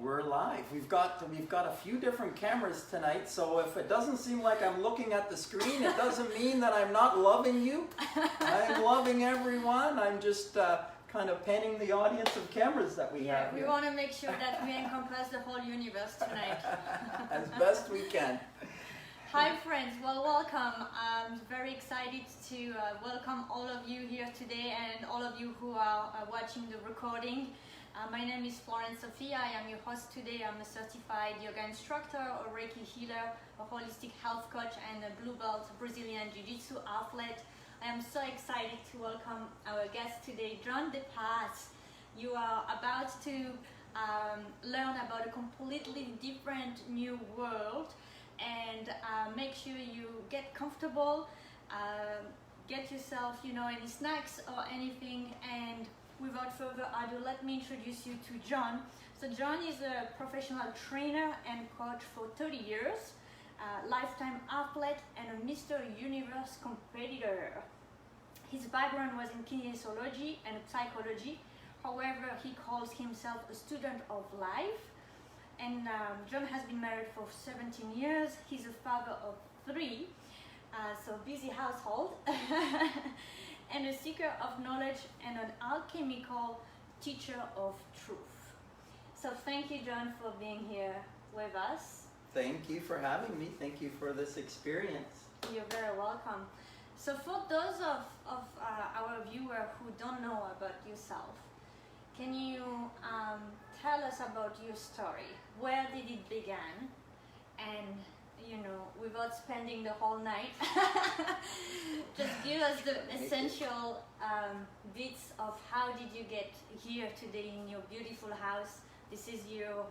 We're live. We've got a few different cameras tonight, so if it doesn't seem like I'm looking at the screen, it doesn't mean that I'm not loving you. I'm loving everyone. I'm just kind of panning the audience of cameras that we have. We want to make sure that we encompass the whole universe tonight. As best we can. Hi friends, well welcome. I'm very excited to welcome all of you here today and all of you who are watching the recording. My name is Florence Sophia. I am your host today. I'm a certified yoga instructor, a Reiki healer, a holistic health coach, and a blue belt Brazilian Jiu-Jitsu athlete. I am so excited to welcome our guest today, John dePass. You are about to learn about a completely different new world, and make sure you get comfortable, get yourself, any snacks or anything, and without further ado, let me introduce you to John. So John is a professional trainer and coach for 30 years, lifetime athlete and a Mr. Universe competitor. His background was in kinesiology and psychology. However, he calls himself a student of life. And John has been married for 17 years. He's a father of 3, so busy household. And a seeker of knowledge and an alchemical teacher of truth. So thank you, John, for being here with us. Thank you for having me. Thank you for this experience. You're very welcome. So for those of our viewers who don't know about yourself, can you tell us about your story? Where did it begin? And without spending the whole night, just give us the essential bits of how did you get here today in your beautiful house. This is your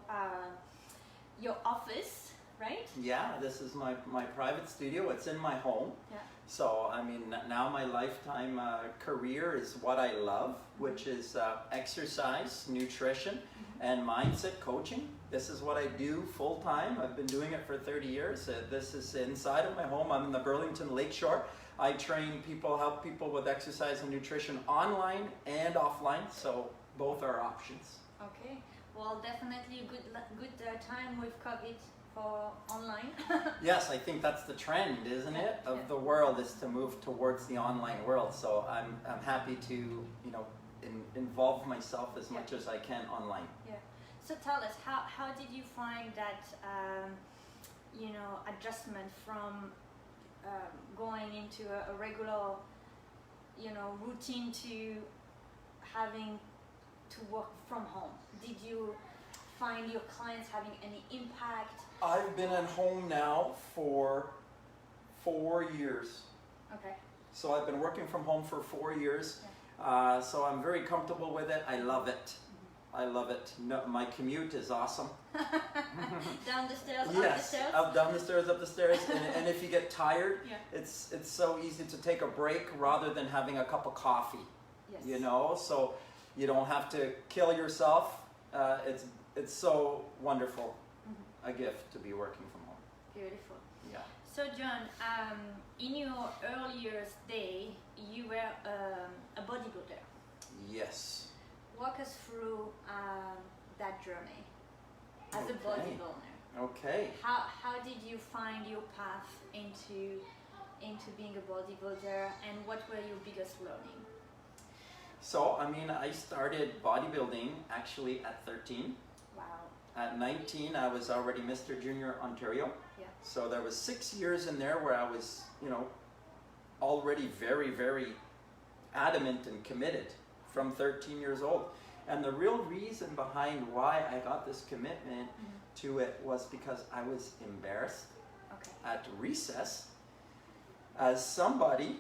office, right? Yeah, this is my private studio. It's in my home. Yeah. So, I mean, now my lifetime career is what I love, which is exercise, nutrition, and mindset coaching. This is what I do full time. I've been doing it for 30 years. This is inside of my home. I'm in the Burlington Lakeshore. I train people, help people with exercise and nutrition online and offline, so both are options. Okay, well, definitely a good time with COVID for online. Yes, I think that's the trend, isn't it, of the world, is to move towards the online world. So I'm happy to involve myself as much as I can online. Yeah. So tell us, how did you find that adjustment from going into a regular routine to having to work from home? Did you find your clients having any impact? I've been at home now for 4 years. Okay. So I've been working from home for 4 years. Yeah. So I'm very comfortable with it. I love it. I love it. No, my commute is awesome. Down the stairs, yes, up the stairs? Up down the stairs, up the stairs. and if you get tired, it's so easy to take a break rather than having a cup of coffee. Yes. So you don't have to kill yourself. It's so wonderful, a gift to be working from home. Beautiful. Yeah. So John, in your earlier day, you were a bodybuilder. Yes. Walk us through that journey as a bodybuilder. Okay. How did you find your path into being a bodybuilder, and what were your biggest learning? So, I mean, I started bodybuilding actually at 13. Wow. At 19, I was already Mr. Junior Ontario. Yeah. So there was 6 years in there where I was, already very, very adamant and committed from 13 years old. And the real reason behind why I got this commitment to it was because I was embarrassed at recess as somebody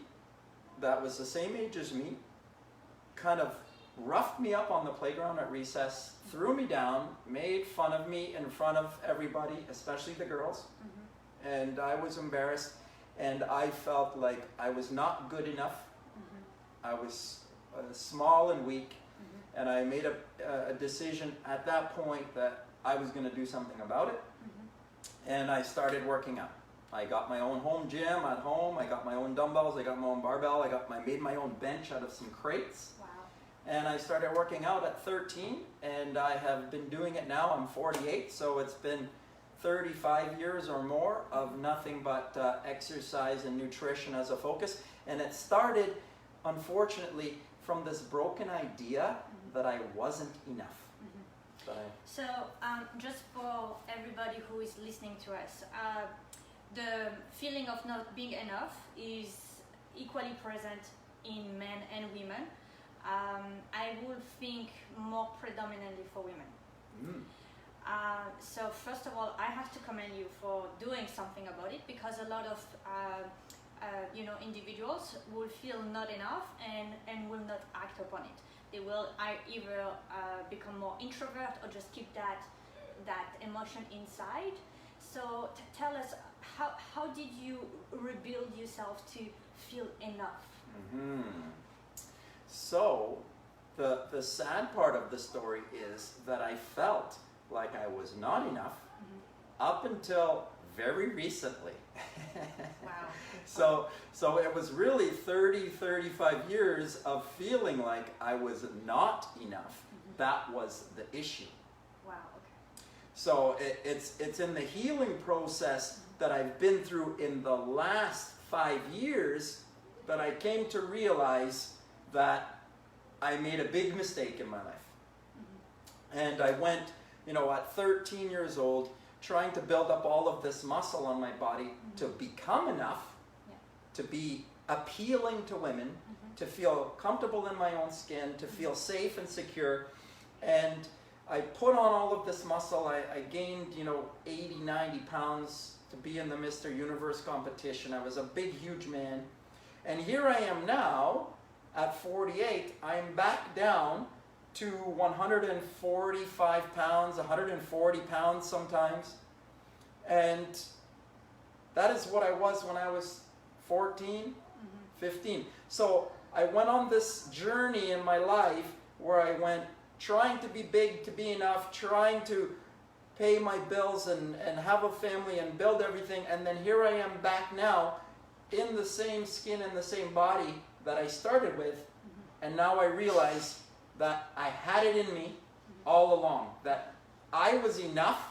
that was the same age as me kind of roughed me up on the playground at recess, threw me down, made fun of me in front of everybody, especially the girls. And I was embarrassed, and I felt like I was not good enough. I was small and weak, and I made a decision at that point that I was going to do something about it. And I started working out. I got my own home gym at home. I got my own dumbbells. I got my own barbell. I made my own bench out of some crates. Wow. And I started working out at 13, and I have been doing it now. I'm 48, so it's been 35 years or more of nothing but exercise and nutrition as a focus. And it started, unfortunately, from this broken idea that I wasn't enough. So, just for everybody who is listening to us, the feeling of not being enough is equally present in men and women. I would think more predominantly for women. So first of all, I have to commend you for doing something about it, because a lot of individuals will feel not enough and will not act upon it. They will either become more introvert or just keep that emotion inside. So tell us, how did you rebuild yourself to feel enough? So the sad part of the story is that I felt like I was not enough up until very recently. Wow. So it was really 35 years of feeling like I was not enough. That was the issue. Wow, okay. So it's in the healing process that I've been through in the last 5 years that I came to realize that I made a big mistake in my life. And I went, at 13 years old, trying to build up all of this muscle on my body to become enough, to be appealing to women, to feel comfortable in my own skin, to feel safe and secure. And I put on all of this muscle. I gained, 80, 90 pounds to be in the Mr. Universe competition. I was a big, huge man. And here I am now, at 48, I'm back down to 145 pounds, 140 pounds sometimes. And that is what I was when I was 14, 15. So I went on this journey in my life where I went trying to be big, to be enough, trying to pay my bills and have a family and build everything. And then here I am back now in the same skin and the same body that I started with. And now I realize that I had it in me all along, that I was enough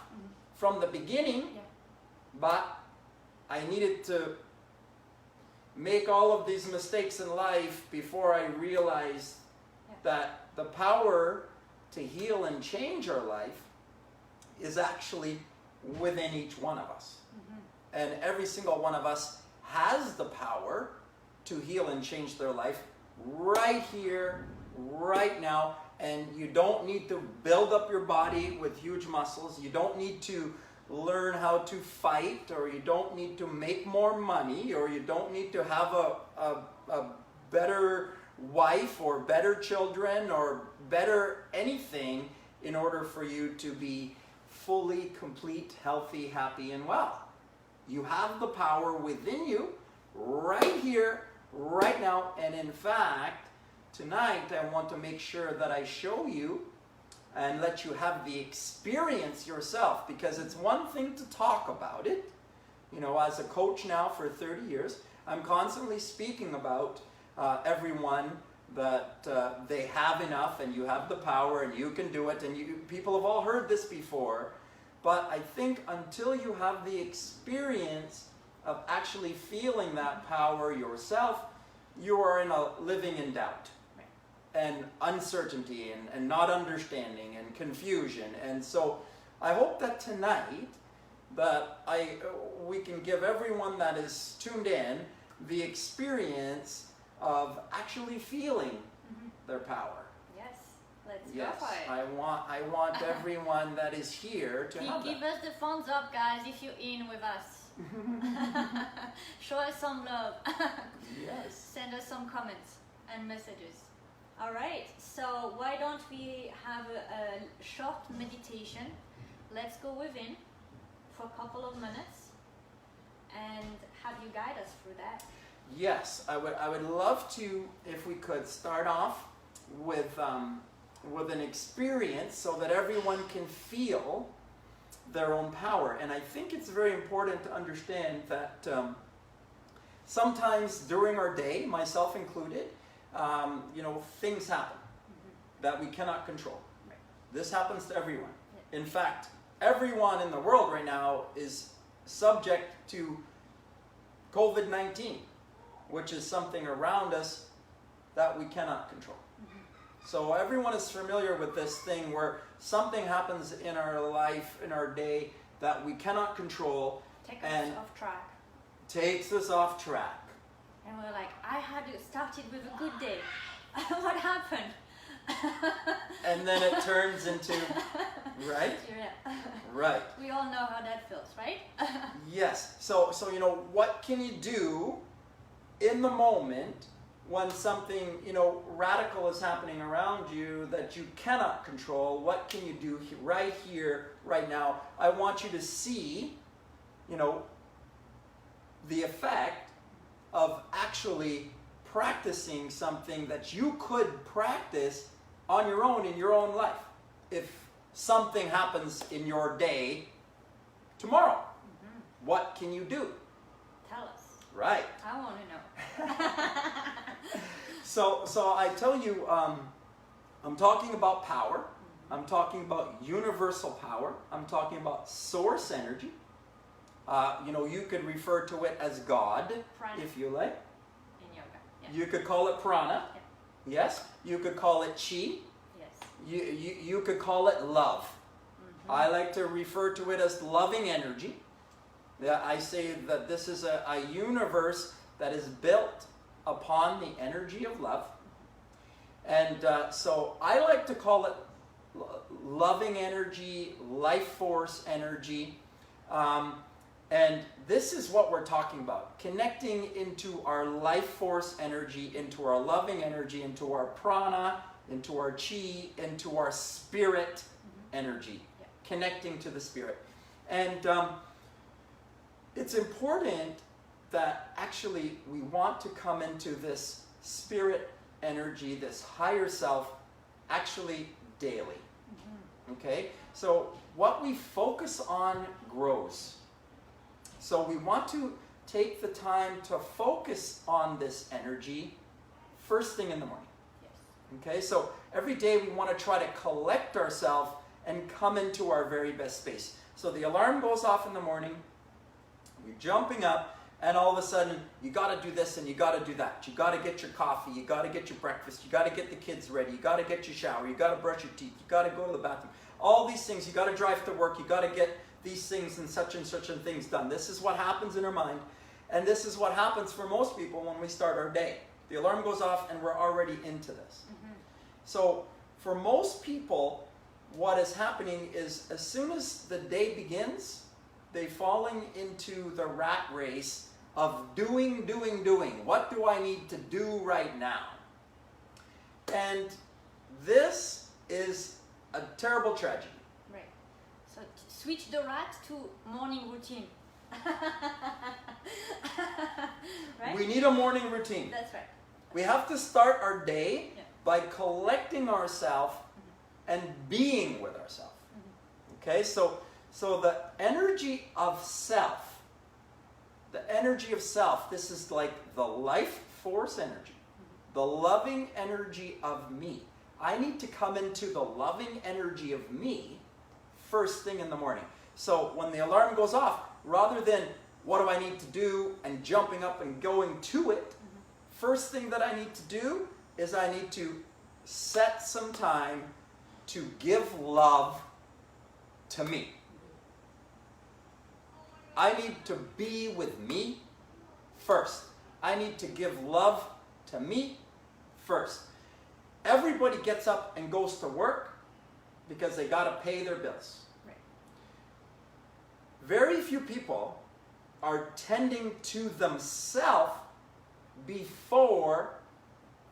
from the beginning, but I needed to make all of these mistakes in life before I realized that the power to heal and change our life is actually within each one of us. And every single one of us has the power to heal and change their life right here, right now. And you don't need to build up your body with huge muscles. You don't need to learn how to fight, or you don't need to make more money, or you don't need to have a better wife or better children or better anything in order for you to be fully, complete, healthy, happy, and well. You have the power within you right here, right now. And in fact, tonight I want to make sure that I show you and let you have the experience yourself, because it's one thing to talk about it. As a coach now for 30 years, I'm constantly speaking about everyone that they have enough and you have the power and you can do it, and people have all heard this before. But I think until you have the experience of actually feeling that power yourself, you are living in doubt and uncertainty and not understanding and confusion. And so I hope that tonight that we can give everyone that is tuned in the experience of actually feeling their power. Let's go for it. I want everyone that is here to have Give that. us the thumbs up, guys, if you're in with us. Show us some love. Yes. Send us some comments and messages. All right, so why don't we have a short meditation? Let's go within for a couple of minutes and have you guide us through that. Yes, I would love to, if we could, start off with an experience so that everyone can feel their own power. And I think it's very important to understand that sometimes during our day, myself included, things happen. that we cannot control. Right. This happens to everyone. Yeah. In fact, everyone in the world right now is subject to COVID-19, which is something around us that we cannot control. So everyone is familiar with this thing where something happens in our life, in our day, that we cannot control. Take and us off track. Takes us off track. And we're like, I had started with a good day. What happened? And then it turns into, right? Yeah. Right. We all know how that feels, right? Yes. So you know, what can you do in the moment when something, you know, radical is happening around you that you cannot control? What can you do right here, right now? I want you to see, you know, the effect of actually practicing something that you could practice on your own in your own life. If something happens in your day tomorrow, what can you do? Tell us. Right. I want to know. So I tell you, I'm talking about power. I'm talking about universal power. I'm talking about source energy. You know, you could refer to it as God, Prana. if you like. In yoga. Yeah. You could call it prana. Yeah. Yes. You could call it chi. Yes. You could call it love. I like to refer to it as loving energy. Yeah, I say that this is a universe that is built upon the energy of love. And so I like to call it loving energy, life force energy. And this is what we're talking about. Connecting into our life force energy, into our loving energy, into our prana, into our chi, into our spirit energy. Yeah. Connecting to the spirit. And it's important that actually we want to come into this spirit energy, this higher self, actually daily. Okay? So what we focus on grows. So we want to take the time to focus on this energy first thing in the morning. Yes. Okay? So every day we want to try to collect ourselves and come into our very best space. So the alarm goes off in the morning, you're jumping up, and all of a sudden, you got to do this and you got to do that. You got to get your coffee, you got to get your breakfast, you got to get the kids ready, you got to get your shower, you got to brush your teeth, you got to go to the bathroom. All these things, you got to drive to work, you got to get these things and such things done. This is what happens in our mind, and this is what happens for most people when we start our day. The alarm goes off and we're already into this. So for most people, what is happening is as soon as the day begins, they're falling into the rat race of doing. What do I need to do right now? And this is a terrible tragedy. Right. So switch the rat to morning routine. Right? We need a morning routine. That's right. We have to start our day Yeah. by collecting ourselves and being with ourselves. Okay, so the energy of self, this is like the life force energy, the loving energy of me. I need to come into the loving energy of me first thing in the morning. So when the alarm goes off, rather than what do I need to do and jumping up and going to it, first thing that I need to do is I need to set some time to give love to me. I need to be with me first. I need to give love to me first. Everybody gets up and goes to work because they got to pay their bills. Right. Very few people are tending to themselves before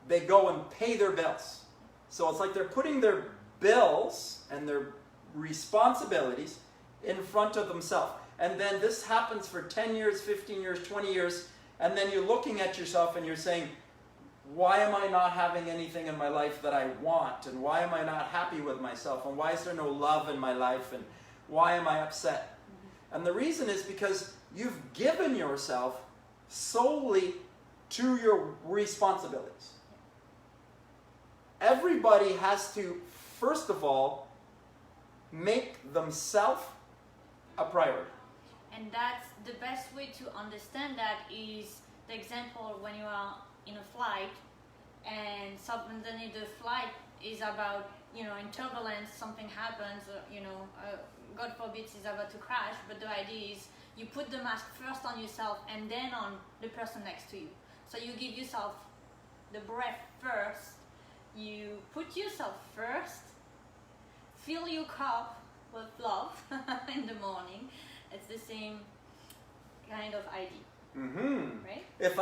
they go and pay their bills. So it's like they're putting their bills and their responsibilities in front of themselves. And then this happens for 10 years, 15 years, 20 years, and then you're looking at yourself and you're saying, why am I not having anything in my life that I want? And why am I not happy with myself? And why is there no love in my life? And why am I upset? And the reason is because you've given yourself solely to your responsibilities. everybody has to, first of all, make themselves a priority. And that's the best way to understand that is the example when you are in a flight and suddenly the flight is about, in turbulence, something happens, God forbid is about to crash, but the idea is you put the mask first on yourself and then on the person next to you. So you give yourself the breath first, you put yourself first, fill your cup with love in the morning. It's the same kind of idea. Right? If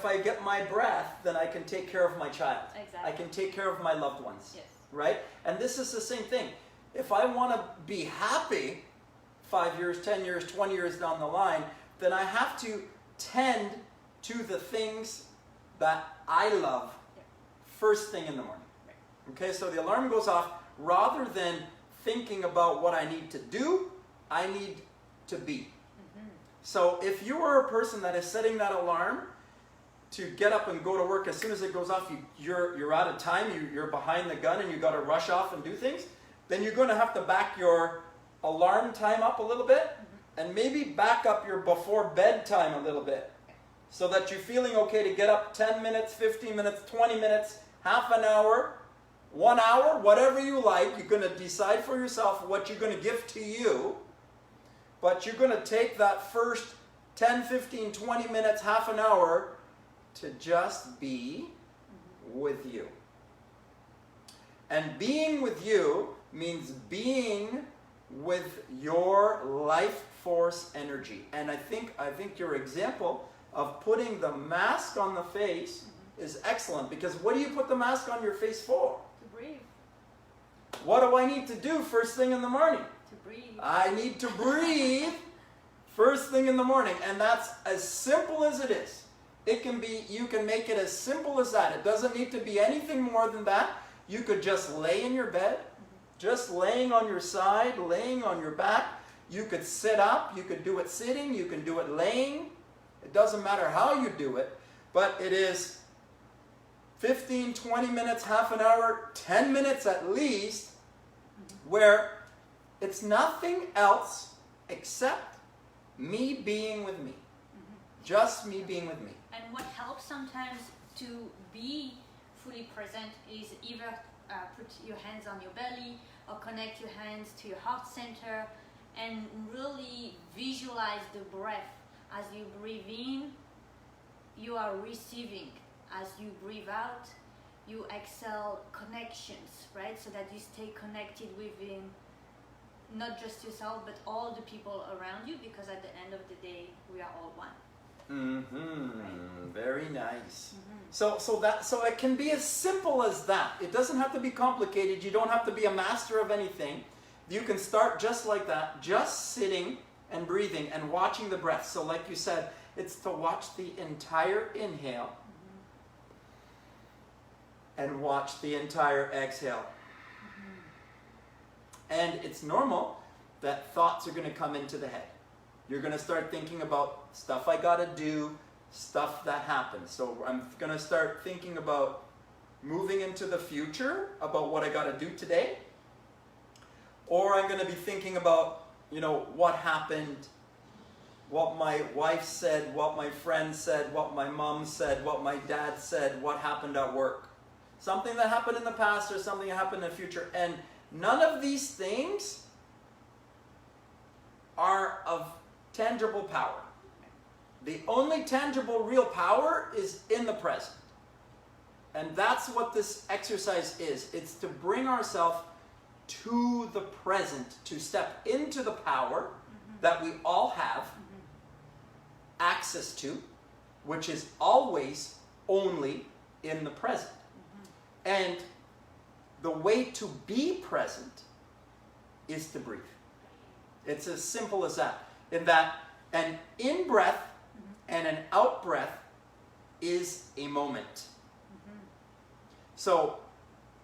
I get my breath, then I can take care of my child. Exactly. I can take care of my loved ones. Yes. Right? And this is the same thing. If I want to be happy 5 years, 10 years, 20 years down the line, then I have to tend to the things that I love first thing in the morning. Okay, so the alarm goes off. Rather than thinking about what I need to do, I need to be. So if you are a person that is setting that alarm to get up and go to work as soon as it goes off, you're out of time, you're behind the gun and you got to rush off and do things, then you're going to have to back your alarm time up a little bit and maybe back up your before bedtime a little bit so that you're feeling okay to get up 10 minutes, 15 minutes, 20 minutes, half an hour, 1 hour, whatever you like. You're going to decide for yourself what you're going to give to you. But you're going to take that first 10, 15, 20 minutes, half an hour to just be with you. And being with you means being with your life force energy. And I think your example of putting the mask on the face is excellent, because what do you put the mask on your face for? To breathe. What do I need to do first thing in the morning? To breathe. I need to breathe first thing in the morning, and that's as simple as it is. You can make it as simple as that. It doesn't need to be anything more than that. You could just lay in your bed, just laying on your side, laying on your back. You could sit up, you could do it sitting, you can do it laying. It doesn't matter how you do it, but it is 15, 20 minutes, half an hour, 10 minutes at least, where it's nothing else except me being with me. Just me being with me. And what helps sometimes to be fully present is either put your hands on your belly or connect your hands to your heart center and really visualize the breath. As you breathe in, you are receiving. As you breathe out, you exhale connections, right? So that you stay connected within not just yourself, but all the people around you, because at the end of the day, we are all one. Right? Very nice. So it can be as simple as that. It doesn't have to be complicated. You don't have to be a master of anything. You can start just like that, just sitting and breathing and watching the breath. So like you said, it's to watch the entire inhale and watch the entire exhale. And it's normal that thoughts are going to come into the head. You're going to start thinking about stuff I got to do, stuff that happened. So I'm going to start thinking about moving into the future, about what I got to do today. Or I'm going to be thinking about, what happened, what my wife said, what my friend said, what my mom said, what my dad said, what happened at work. Something that happened in the past or something that happened in the future. And none of these things are of tangible power. The only tangible real power is in the present. And that's what this exercise is. It's to bring ourselves to the present, to step into the power that we all have access to, which is always only in the present. And the way to be present is to breathe. It's as simple as that. In that an in-breath and an out-breath is a moment. So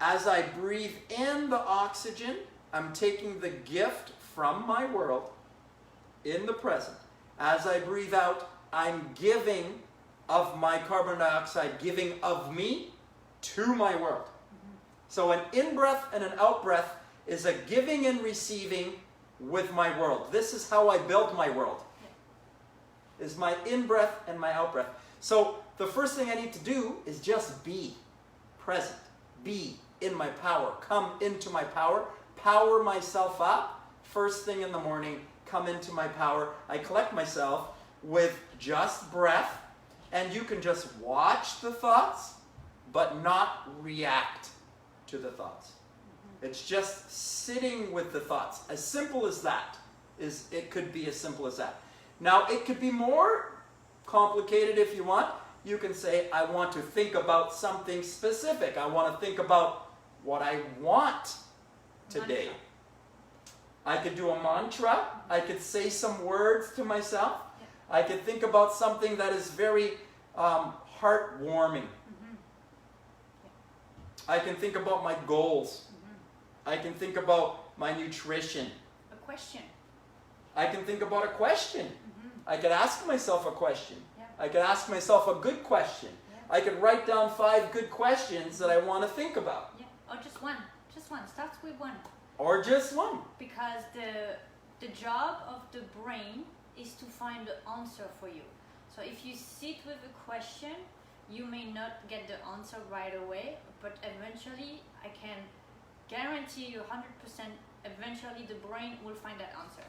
as I breathe in the oxygen, I'm taking the gift from my world in the present. As I breathe out, I'm giving of my carbon dioxide, giving of me to my world. So an in-breath and an out-breath is a giving and receiving with my world. This is how I build my world. Is my in-breath and my out-breath. So the first thing I need to do is just be present. Be in my power. Come into my power. Power myself up. First thing in the morning, come into my power. I collect myself with just breath. And you can just watch the thoughts, but not react to the thoughts. It's just sitting with the thoughts. As simple as that. It could be as simple as that. Now, it could be more complicated if you want. You can say, I want to think about something specific. I want to think about what I want today. Mantra. I could do a mantra. I could say some words to myself. I could think about something that is very heartwarming. I can think about my goals. I can think about my nutrition. A question. I can think about a question. I could ask myself a question. Yeah. I could ask myself a good question. Yeah. I could write down 5 good questions that I want to think about. Yeah. Or just one. Just one. Start with one. Or just one. Because the job of the brain is to find the answer for you. So if you sit with a question, you may not get the answer right away, but eventually, I can guarantee you 100%, eventually the brain will find that answer.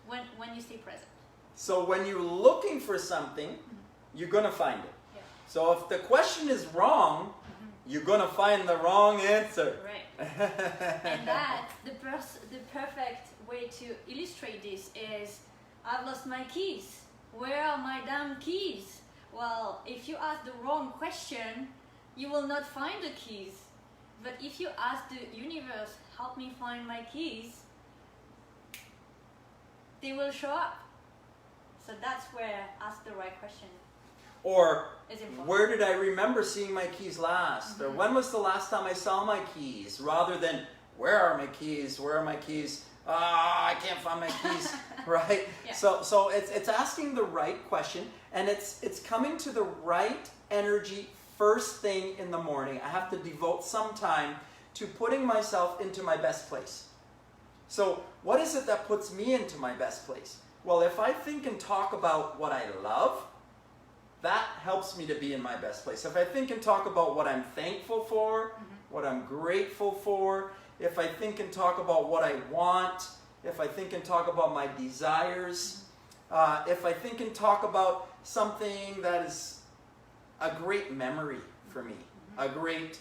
When you stay present. So when you're looking for something, you're going to find it. Yeah. So if the question is wrong, you're going to find the wrong answer. Right. And that, the perfect way to illustrate this is, I've lost my keys. Where are my damn keys? Well, if you ask the wrong question, you will not find the keys. But if you ask the universe, help me find my keys, they will show up. So that's where ask the right question Or, is important. where did I remember seeing my keys last? Or when was the last time I saw my keys? Rather than, where are my keys? Where are my keys? I can't find my keys, right? Yeah. So it's asking the right question, and it's coming to the right energy first thing in the morning. I have to devote some time to putting myself into my best place. So what is it that puts me into my best place? Well, if I think and talk about what I love, that helps me to be in my best place. If I think and talk about what I'm thankful for, what I'm grateful for, if I think and talk about what I want, if I think and talk about my desires, if I think and talk about something that is a great memory for me, a great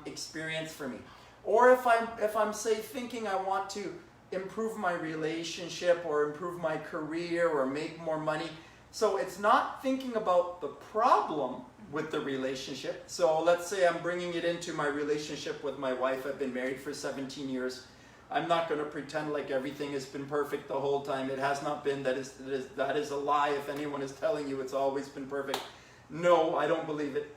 experience for me. Or if I'm say thinking I want to improve my relationship or improve my career or make more money. So it's not thinking about the problem with the relationship. So let's say I'm bringing it into my relationship with my wife. I've been married for 17 years. I'm not going to pretend like everything has been perfect the whole time. It has not been. That is a lie if anyone is telling you it's always been perfect. No, I don't believe it.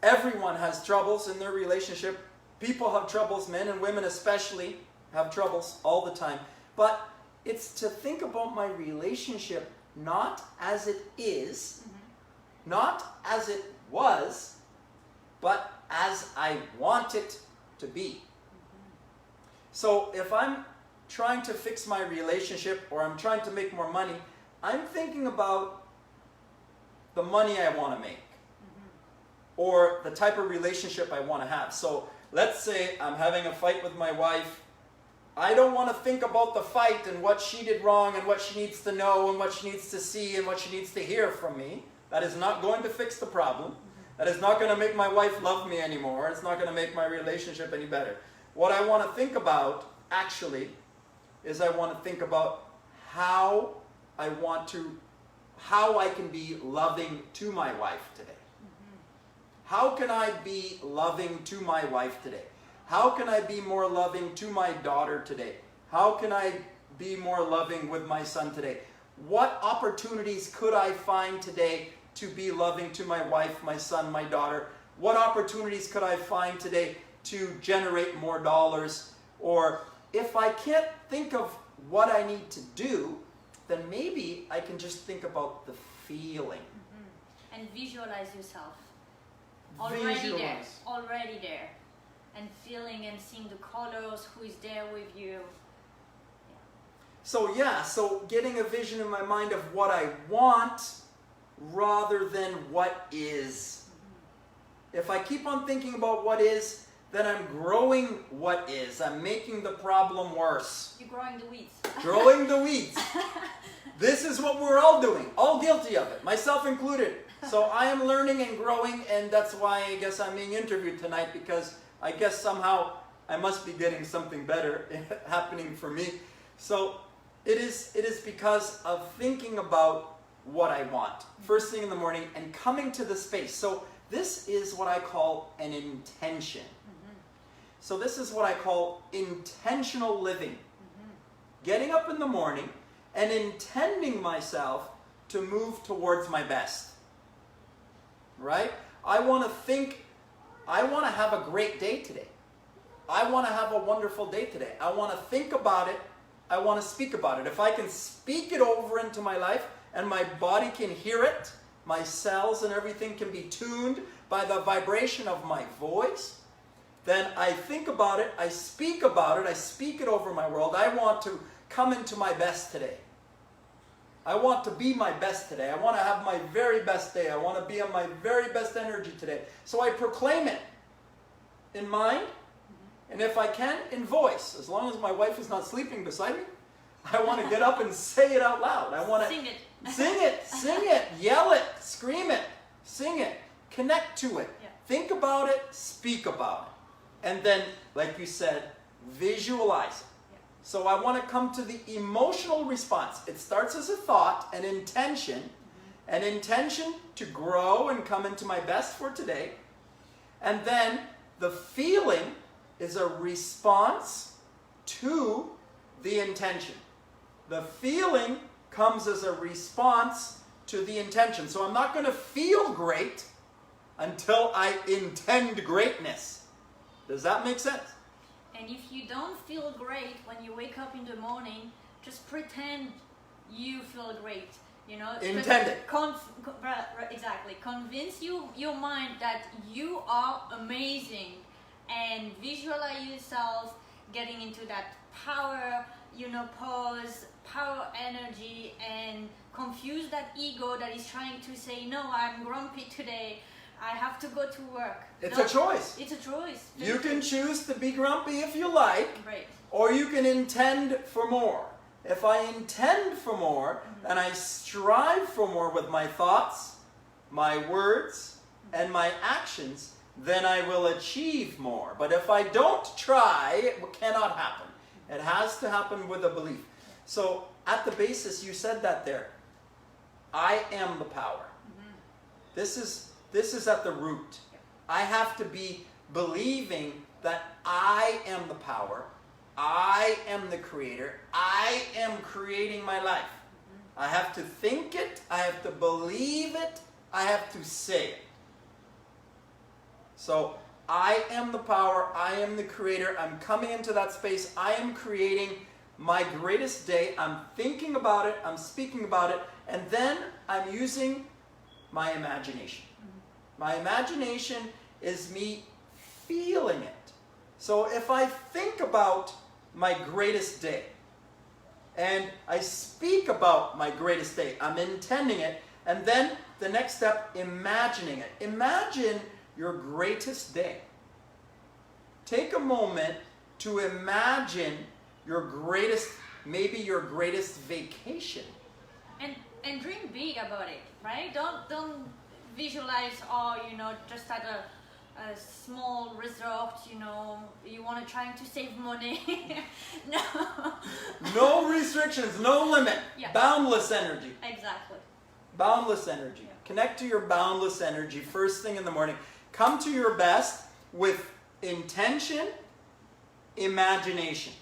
Everyone has troubles in their relationship. People have troubles, men and women especially have troubles all the time. But it's to think about my relationship not as it is, not as it was, but as I want it to be. So if I'm trying to fix my relationship or I'm trying to make more money, I'm thinking about the money I want to make or the type of relationship I want to have. So let's say I'm having a fight with my wife. I don't want to think about the fight and what she did wrong and what she needs to know and what she needs to see and what she needs to hear from me. That is not going to fix the problem. That is not going to make my wife love me anymore. It's not going to make my relationship any better. What I want to think about, actually, is I want to think about how I can be loving to my wife today. How can I be loving to my wife today? How can I be more loving to my daughter today? How can I be more loving with my son today? What opportunities could I find today to be loving to my wife, my son, my daughter? What opportunities could I find today to generate more dollars? Or if I can't think of what I need to do, then maybe I can just think about the feeling. And visualize yourself. Visualize. Already there. And feeling and seeing the colors, who is there with you. So yeah, so getting a vision in my mind of what I want rather than what is. If I keep on thinking about what is, then I'm growing what is. I'm making the problem worse. You're growing the weeds. Growing the weeds. This is what we're all doing, all guilty of it, myself included. So I am learning and growing, and that's why I guess I'm being interviewed tonight, because I guess somehow I must be getting something better happening for me. So it is because of thinking about what I want first thing in the morning and coming to the space. So this is what I call an intention. So this is what I call intentional living. Getting up in the morning and intending myself to move towards my best. Right? I want to have a great day today. I want to have a wonderful day today. I want to think about it. I want to speak about it. If I can speak it over into my life and my body can hear it, my cells and everything can be tuned by the vibration of my voice, then I think about it, I speak about it, I speak it over my world. I want to come into my best today. I want to be my best today. I want to have my very best day. I want to be on my very best energy today. So I proclaim it in mind, and if I can, in voice. As long as my wife is not sleeping beside me, I want to get up and say it out loud. I want to sing it. Sing it, yell it, scream it, sing it, connect to it. Yeah. Think about it, speak about it. And then, like you said, visualize it. So I want to come to the emotional response. It starts as a thought, an intention to grow and come into my best for today. And then the feeling is a response to the intention. The feeling comes as a response to the intention. So I'm not going to feel great until I intend greatness. Does that make sense? And if you don't feel great when you wake up in the morning, just pretend you feel great. You know, Intend it. Exactly. Convince your mind that you are amazing, and visualize yourself getting into that power, pose, power energy, and confuse that ego that is trying to say, no, I'm grumpy today. I have to go to work. It's a choice. It's a choice. You can choose to be grumpy if you like, Right. or you can intend for more. If I intend for more, and I strive for more with my thoughts, my words, and my actions, then I will achieve more. But if I don't try, it cannot happen. It has to happen with a belief. So at the basis, you said that there. I am the power. This is at the root. I have to be believing that I am the power. I am the creator. I am creating my life. I have to think it. I have to believe it. I have to say it. So I am the power. I am the creator. I'm coming into that space. I am creating my greatest day. I'm thinking about it. I'm speaking about it. And then I'm using my imagination. My imagination is me feeling it. So if I think about my greatest day and I speak about my greatest day, I'm intending it, and then the next step, imagining it. Imagine your greatest day. Take a moment to imagine your greatest, maybe your greatest vacation. And dream big about it, right? Don't visualize, just at a small resort, you want to try to save money. No. No restrictions, no limit. Yeah. Boundless energy. Exactly. Boundless energy. Yeah. Connect to your boundless energy first thing in the morning. Come to your best with intention, imagination.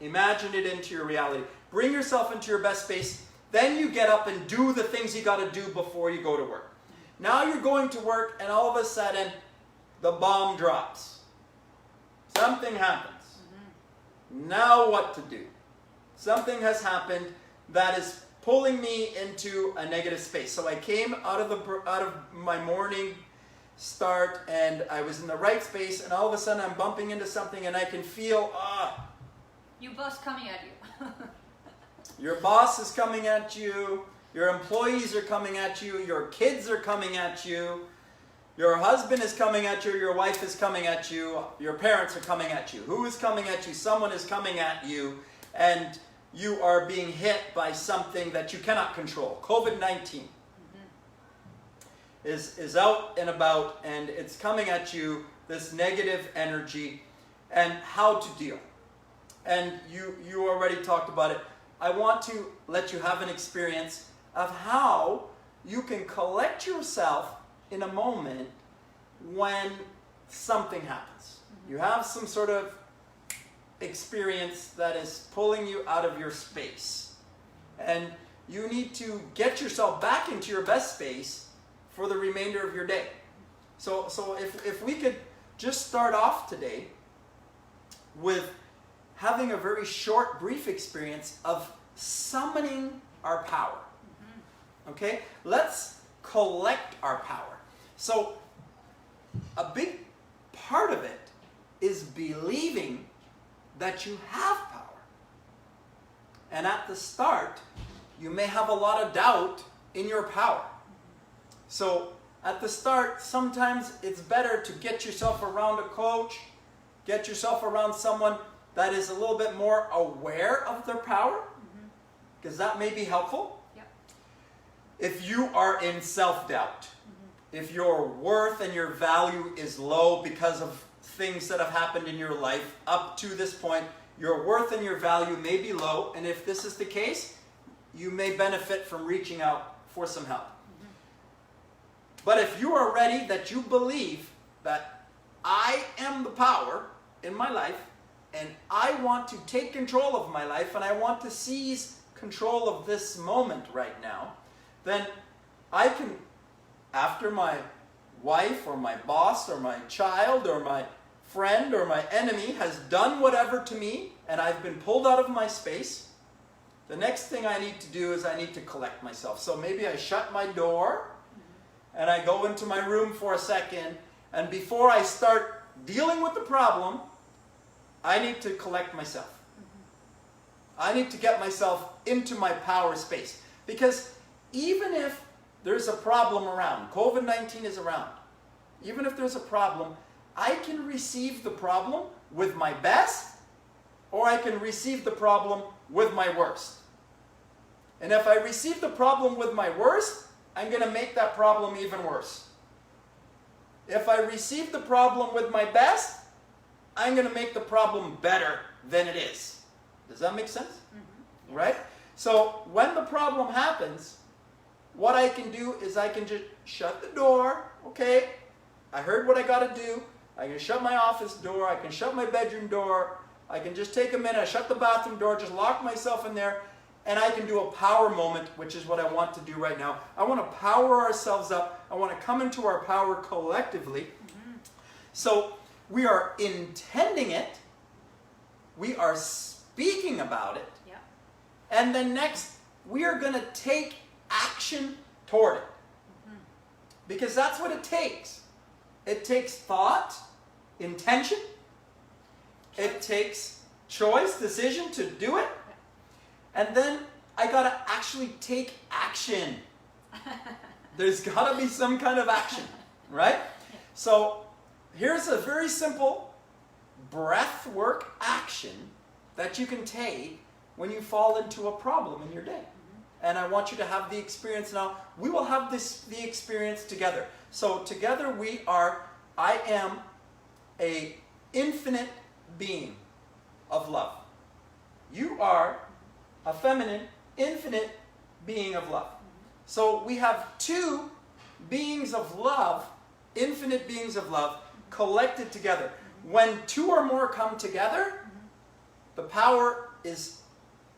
Imagine it into your reality. Bring yourself into your best space. Then you get up and do the things you got to do before you go to work. Now you're going to work, and all of a sudden, the bomb drops. Something happens. Now what to do? Something has happened that is pulling me into a negative space. So I came out of my morning start and I was in the right space and all of a sudden I'm bumping into something and I can feel, Your boss coming at you. your boss is coming at you, your employees are coming at you, your kids are coming at you, your husband is coming at you, your wife is coming at you, your parents are coming at you. Who is coming at you? Someone is coming at you, and you are being hit by something that you cannot control. COVID-19 is out and about, and it's coming at you, this negative energy, and how to deal. And you already talked about it. I want to let you have an experience of how you can collect yourself in a moment when something happens. You have some sort of experience that is pulling you out of your space. And you need to get yourself back into your best space for the remainder of your day. So if we could just start off today with having a very short, brief experience of summoning our power. Okay? Let's collect our power. So, a big part of it is believing that you have power. And at the start, you may have a lot of doubt in your power. So, at the start, sometimes it's better to get yourself around a coach, get yourself around someone that is a little bit more aware of their power, because that may be helpful. Yep. If you are in self-doubt, if your worth and your value is low because of things that have happened in your life up to this point, your worth and your value may be low, and if this is the case, you may benefit from reaching out for some help. But if you are ready, that you believe that I am the power in my life, and I want to take control of my life, and I want to seize control of this moment right now, then I can, after my wife or my boss or my child or my friend or my enemy has done whatever to me, and I've been pulled out of my space, the next thing I need to do is I need to collect myself. So maybe I shut my door, and I go into my room for a second, and before I start dealing with the problem, I need to collect myself. I need to get myself into my power space. Because even if there's a problem around, COVID-19 is around, even if there's a problem, I can receive the problem with my best, or I can receive the problem with my worst. And if I receive the problem with my worst, I'm going to make that problem even worse. If I receive the problem with my best, I'm going to make the problem better than it is. Does that make sense? Right? So when the problem happens, what I can do is I can just shut the door. Okay, I heard what I got to do. I can shut my office door. I can shut my bedroom door. I can just take a minute. I shut the bathroom door, just lock myself in there, and I can do a power moment, which is what I want to do right now. I want to power ourselves up. I want to come into our power collectively. So we are intending it. We are speaking about it. Yeah. And then next, we are going to take action toward it. Because that's what it takes. It takes thought, intention. It takes choice, decision to do it. And then I got to actually take action. There's got to be some kind of action, right? So here's a very simple breath work action that you can take when you fall into a problem in your day. And I want you to have the experience now. We will have the experience together. So together I am a infinite being of love. You are a feminine, infinite being of love. So we have two beings of love, infinite beings of love, collected together. When two or more come together, the power is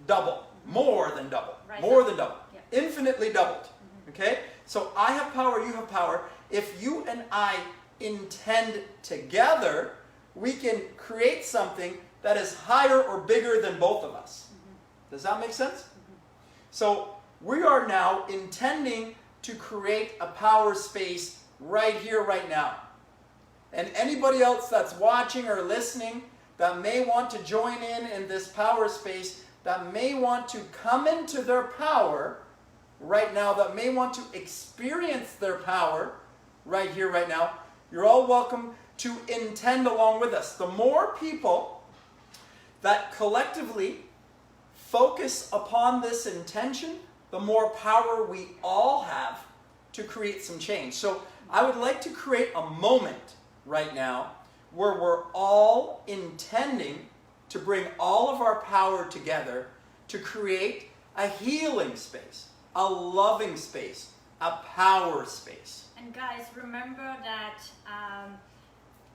double, more than double, Right. more than double, Yeah. infinitely doubled. Okay? So I have power, you have power. If you and I intend together, we can create something that is higher or bigger than both of us. Does that make sense? So we are now intending to create a power space right here, right now. And anybody else that's watching or listening that may want to join in this power space, that may want to come into their power right now, that may want to experience their power right here, right now, you're all welcome to intend along with us. The more people that collectively focus upon this intention, the more power we all have to create some change. So I would like to create a moment right now where we're all intending to bring all of our power together to create a healing space, a loving space, a power space. And guys, remember that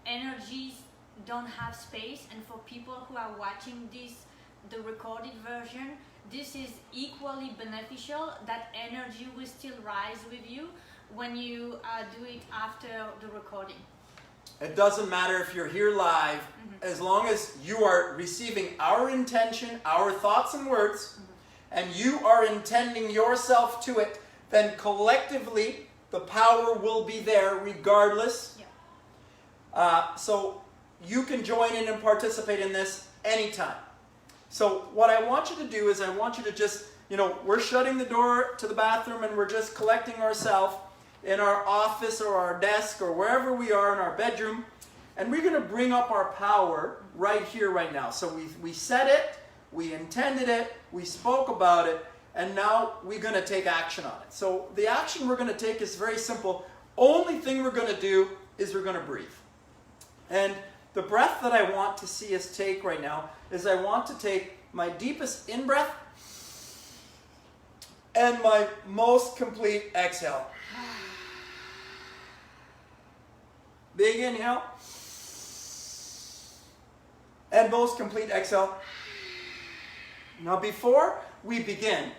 energies don't have space, and for people who are watching this, the recorded version, this is equally beneficial. That energy will still rise with you when you do it after the recording. It doesn't matter if you're here live, as long as you are receiving our intention, our thoughts and words, and you are intending yourself to it, then collectively the power will be there regardless. Yeah. So you can join in and participate in this anytime. So what I want you to do is I want you to just, we're shutting the door to the bathroom and we're just collecting ourselves in our office or our desk or wherever we are in our bedroom, and we're going to bring up our power right here, right now. So we said it, we intended it, we spoke about it, and now we're going to take action on it. So the action we're going to take is very simple. Only thing we're going to do is we're going to breathe. And the breath that I want to see us take right now is I want to take my deepest in-breath and my most complete exhale. Big inhale and most complete exhale. Now before we begin,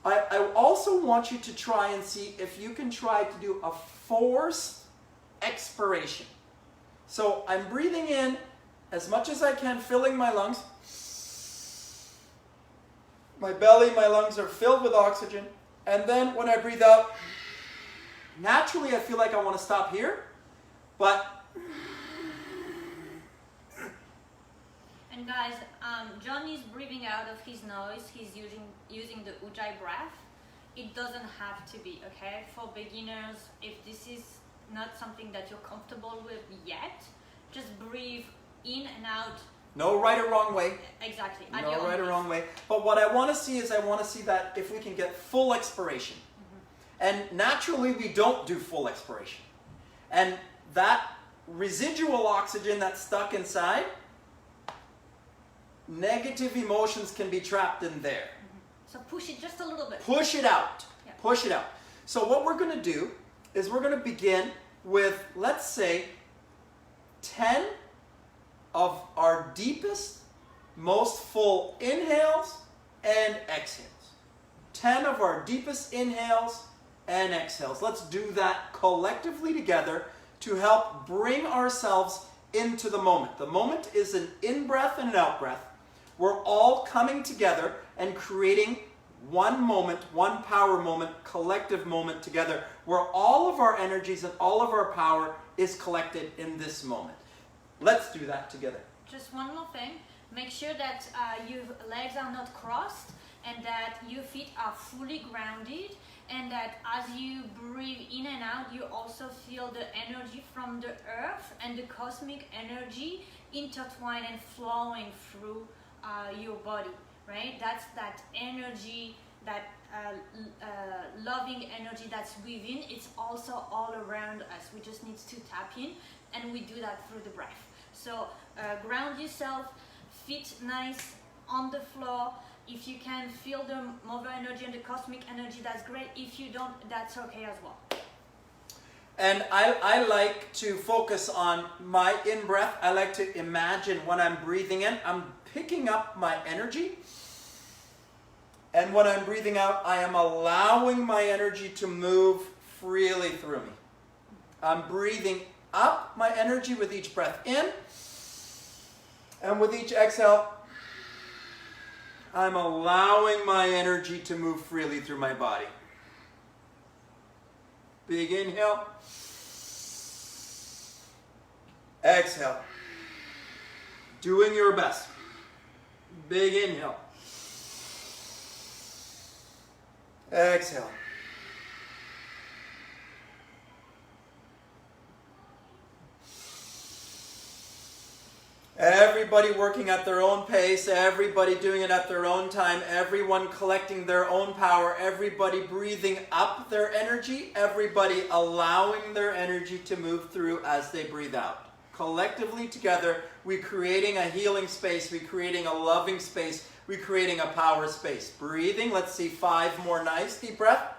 I also want you to try and see if you can try to do a forced expiration. So I'm breathing in as much as I can, filling my lungs. My belly, my lungs are filled with oxygen. And then when I breathe out, naturally I feel like I want to stop here. But and guys, John is breathing out of his nose. He's using the Ujjayi breath. It doesn't have to be, okay? For beginners, if this is not something that you're comfortable with yet, just breathe in and out. No right or wrong way. Exactly. No right or wrong way. But what I want to see is I want to see that if we can get full expiration. And naturally we don't do full expiration. And that residual oxygen that's stuck inside, negative emotions can be trapped in there. So push it just a little bit. Push it out. Yeah. Push it out. So what we're going to do is we're going to begin with, let's say, 10 of our deepest, most full inhales and exhales. 10 of our deepest inhales and exhales. Let's do that collectively together to help bring ourselves into the moment. The moment is an in-breath and an out-breath. We're all coming together and creating one moment, one power moment, collective moment together, where all of our energies and all of our power is collected in this moment. Let's do that together. Just one more thing. Make sure that your legs are not crossed and that your feet are fully grounded, and that as you breathe in and out, you also feel the energy from the earth and the cosmic energy intertwine and flowing through your body, right? That's that energy, that loving energy that's within. It's also all around us. We just need to tap in, and we do that through the breath. So ground yourself, feet nice on the floor. If you can feel the mother energy and the cosmic energy, that's great. If you don't, that's okay as well. And I like to focus on my in-breath. I like to imagine when I'm breathing in, I'm picking up my energy. And when I'm breathing out, I am allowing my energy to move freely through me. I'm breathing up my energy with each breath in. And with each exhale, I'm allowing my energy to move freely through my body. Big inhale. Exhale. Doing your best. Big inhale. Exhale. Everybody working at their own pace, everybody doing it at their own time, everyone collecting their own power, everybody breathing up their energy, everybody allowing their energy to move through as they breathe out. Collectively together, we're creating a healing space, we're creating a loving space, we're creating a power space. Breathing, let's see 5 more nice deep breath.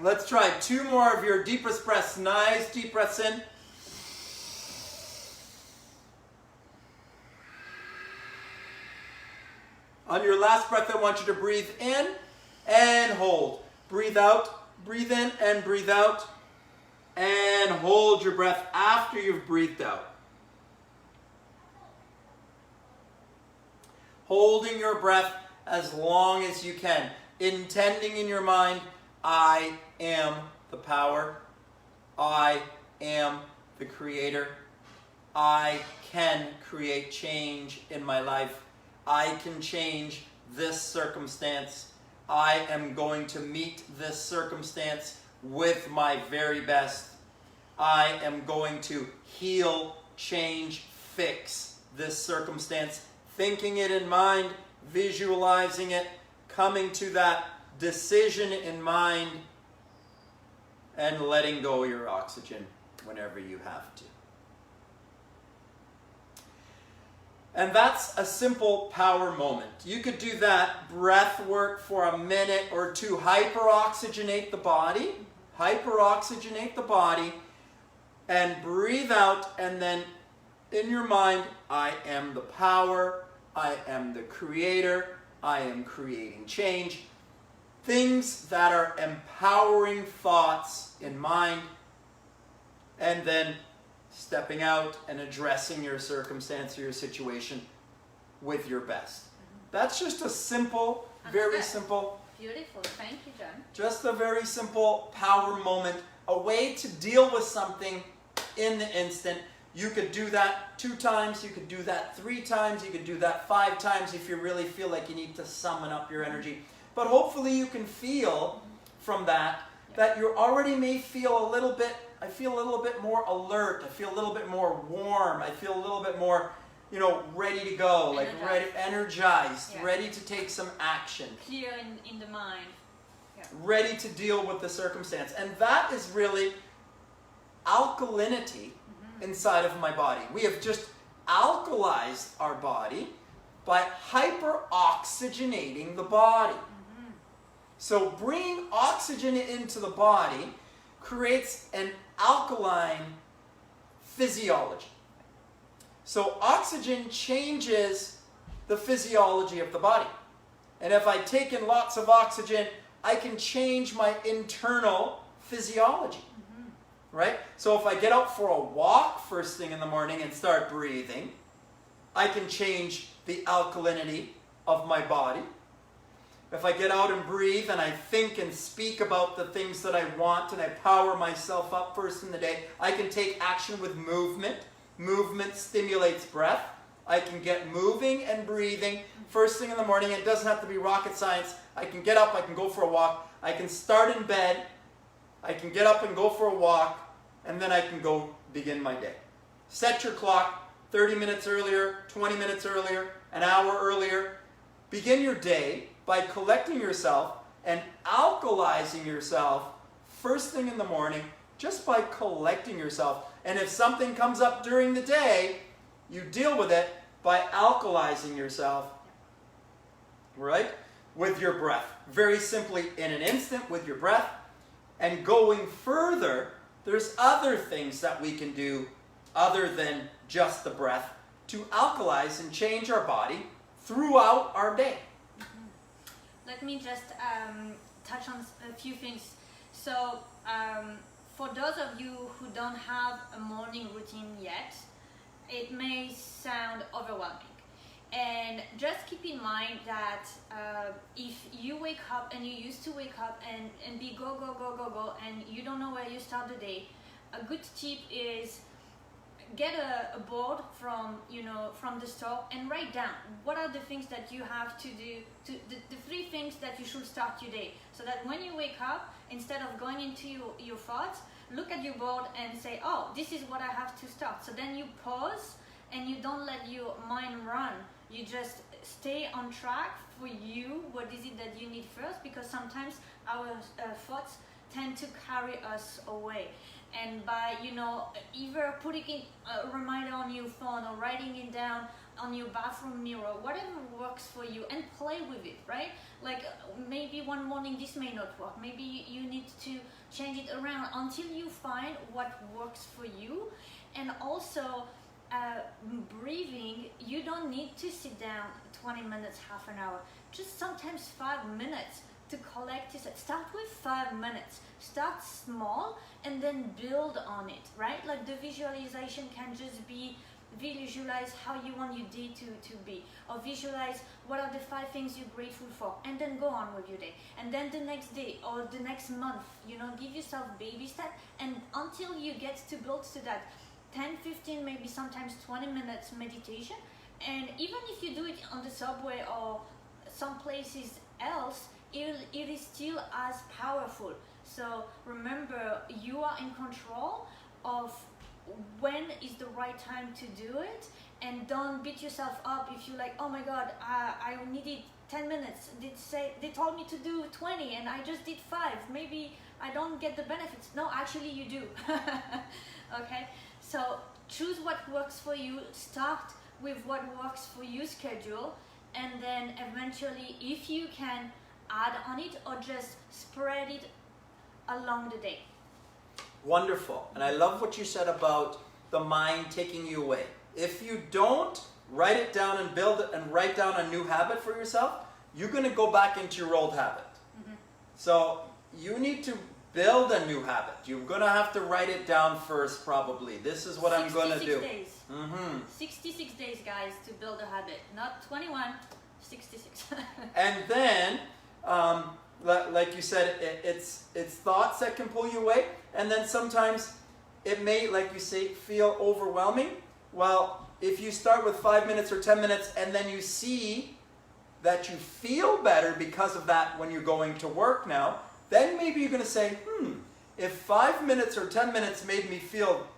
Let's try 2 more of your deepest breaths. Nice deep breaths in. On your last breath, I want you to breathe in and hold. Breathe out, breathe in and breathe out. And hold your breath after you've breathed out. Holding your breath as long as you can. Intending in your mind, I am the power. I am the creator. I can create change in my life. I can change this circumstance. I am going to meet this circumstance with my very best. I am going to heal, change, fix this circumstance. Thinking it in mind, visualizing it, coming to that decision in mind, and letting go of your oxygen whenever you have to. And that's a simple power moment. You could do that breath work for a minute or 2. Hyperoxygenate the body. Hyperoxygenate the body. And breathe out. And then in your mind, I am the power. I am the creator. I am creating change. Things that are empowering thoughts in mind. And then stepping out and addressing your circumstance or your situation with your best. That's just a simple, very simple. Beautiful. Thank you, John. Just a very simple power moment. A way to deal with something in the instant. You could do that 2 times. You could do that 3 times. You could do that 5 times if you really feel like you need to summon up your energy. But hopefully you can feel from that you already may feel a little bit, I feel a little bit more alert, I feel a little bit more warm, I feel a little bit more, ready to go, like energized, ready to take some action. Clear in the mind. Yeah. Ready to deal with the circumstance. And that is really alkalinity inside of my body. We have just alkalized our body by hyperoxygenating the body. So bringing oxygen into the body creates an alkaline physiology. So oxygen changes the physiology of the body. And if I take in lots of oxygen, I can change my internal physiology. Right? So if I get out for a walk first thing in the morning and start breathing, I can change the alkalinity of my body. If I get out and breathe and I think and speak about the things that I want and I power myself up first in the day, I can take action with movement. Movement stimulates breath. I can get moving and breathing first thing in the morning. It doesn't have to be rocket science. I can get up, I can go for a walk. I can start in bed. I can get up and go for a walk, and then I can go begin my day. Set your clock 30 minutes earlier, 20 minutes earlier, an hour earlier. Begin your day by collecting yourself and alkalizing yourself first thing in the morning, just by collecting yourself. And if something comes up during the day, you deal with it by alkalizing yourself, right? With your breath. Very simply, in an instant, with your breath. And going further there's other things that we can do other than just the breath to alkalize and change our body throughout our day. Let me just touch on a few things. So for those of you who don't have a morning routine yet, it may sound overwhelming. And just keep in mind that if you wake up and you used to wake up and be go, go, go, go, go, and you don't know where you start the day, a good tip is get a board from the store and write down what are the things that you have to do, the 3 things that you should start your day, so that when you wake up, instead of going into your thoughts, look at your board and say, oh, this is what I have to start. So then you pause and you don't let your mind run. You just stay on track for you. What is it that you need first? Because sometimes our thoughts tend to carry us away. And by, either putting a reminder on your phone or writing it down on your bathroom mirror, whatever works for you, and play with it, right? Like maybe one morning this may not work. Maybe you need to change it around until you find what works for you. And also, breathing, you don't need to sit down 20 minutes, half an hour, just sometimes 5 minutes to collect yourself. Start with 5 minutes, start small and then build on it, right? Like the visualization can just be visualize how you want your day to be, or visualize what are the 5 things you're grateful for, and then go on with your day. And then the next day or the next month, give yourself baby steps, and until you get to build to that 10, 15, maybe sometimes 20 minutes meditation. And even if you do it on the subway or some places else, it is still as powerful. So remember, you are in control of when is the right time to do it, and don't beat yourself up if you're like, oh my god, I needed 10 minutes, they told me to do 20 and I just did 5, maybe I don't get the benefits. No, actually you do. Okay, so choose what works for you, start with what works for your schedule, and then eventually, if you can, add on it or just spread it along the day. Wonderful. And I love what you said about the mind taking you away. If you don't write it down and build it and write down a new habit for yourself, you're going to go back into your old habit. So you need to build a new habit. You're going to have to write it down first, probably. This is what I'm going to do. 66 days. 66 days, guys, to build a habit. Not 21, 66. And then, like you said, it's thoughts that can pull you away. And then sometimes it may, like you say, feel overwhelming. Well, if you start with 5 minutes or 10 minutes and then you see that you feel better because of that when you're going to work now, then maybe you're going to say, if 5 minutes or 10 minutes made me feel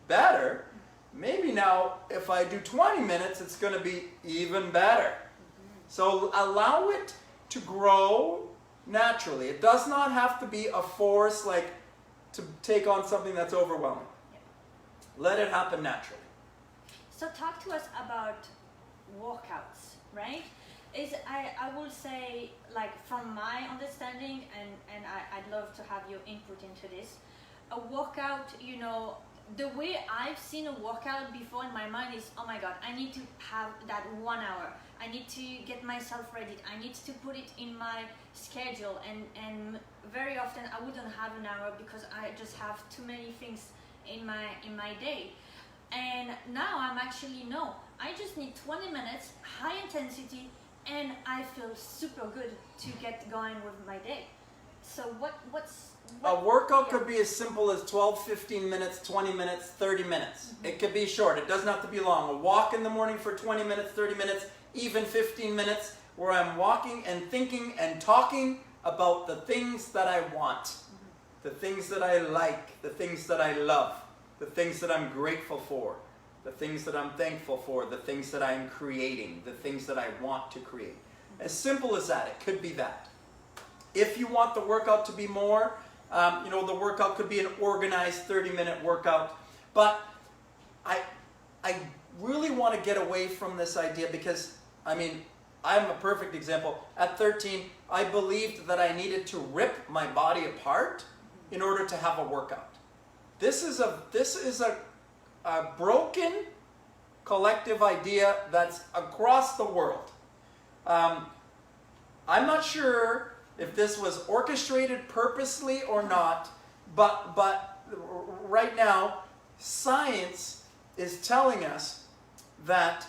better, maybe now if I do 20 minutes, it's going to be even better. So allow it to grow naturally. It does not have to be a force, like to take on something that's overwhelming. Let it happen naturally. So talk to us about workouts, right? I will say, like, from my understanding, and I'd love to have your input into this, a workout, the way I've seen a workout before in my mind is, oh my god, I need to have that 1 hour. I need to get myself ready. I need to put it in my schedule, and very often I wouldn't have an hour because I just have too many things in my day. And now I'm actually, no, I just need 20 minutes, high intensity, and I feel super good to get going with my day. So a workout could be as simple as 12, 15 minutes, 20 minutes, 30 minutes. It could be short. It doesn't have to be long. A walk in the morning for 20 minutes, 30 minutes, even 15 minutes, where I'm walking and thinking and talking about the things that I want, the things that I like, the things that I love, the things that I'm grateful for, the things that I'm thankful for, the things that I'm creating, the things that I want to create. As simple as that. It could be that. If you want the workout to be more, the workout could be an organized 30-minute workout. But I really want to get away from this idea because, I'm a perfect example. At 13, I believed that I needed to rip my body apart in order to have a workout. This is a broken collective idea that's across the world. I'm not sure if this was orchestrated purposely or not, but right now, science is telling us that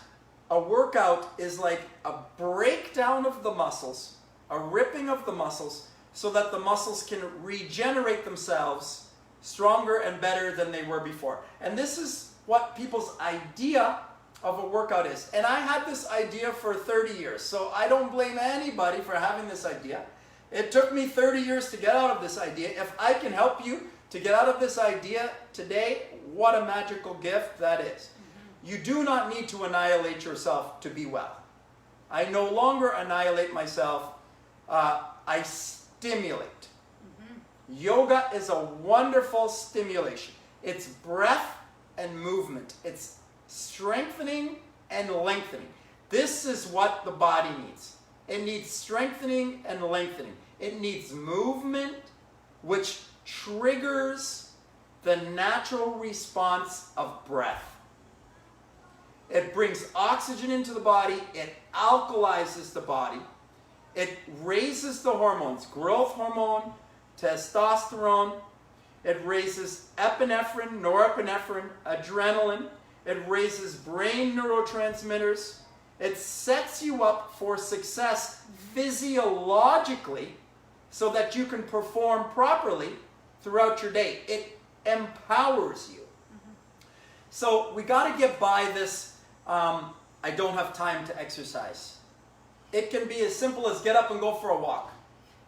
a workout is like a breakdown of the muscles, a ripping of the muscles, so that the muscles can regenerate themselves stronger and better than they were before. And this is what people's idea of a workout is. And I had this idea for 30 years, so I don't blame anybody for having this idea. It took me 30 years to get out of this idea. If I can help you to get out of this idea today, what a magical gift that is. You do not need to annihilate yourself to be well. I no longer annihilate myself. I stimulate. Yoga is a wonderful stimulation. It's breath and movement. It's strengthening and lengthening. This is what the body needs. It needs strengthening and lengthening. It needs movement, which triggers the natural response of breath. It brings oxygen into the body. It alkalizes the body. It raises the hormones, growth hormone, testosterone. It raises epinephrine, norepinephrine, adrenaline. It raises brain neurotransmitters. It sets you up for success physiologically so that you can perform properly throughout your day. It empowers you. So we got to get by this, I don't have time to exercise. It can be as simple as get up and go for a walk.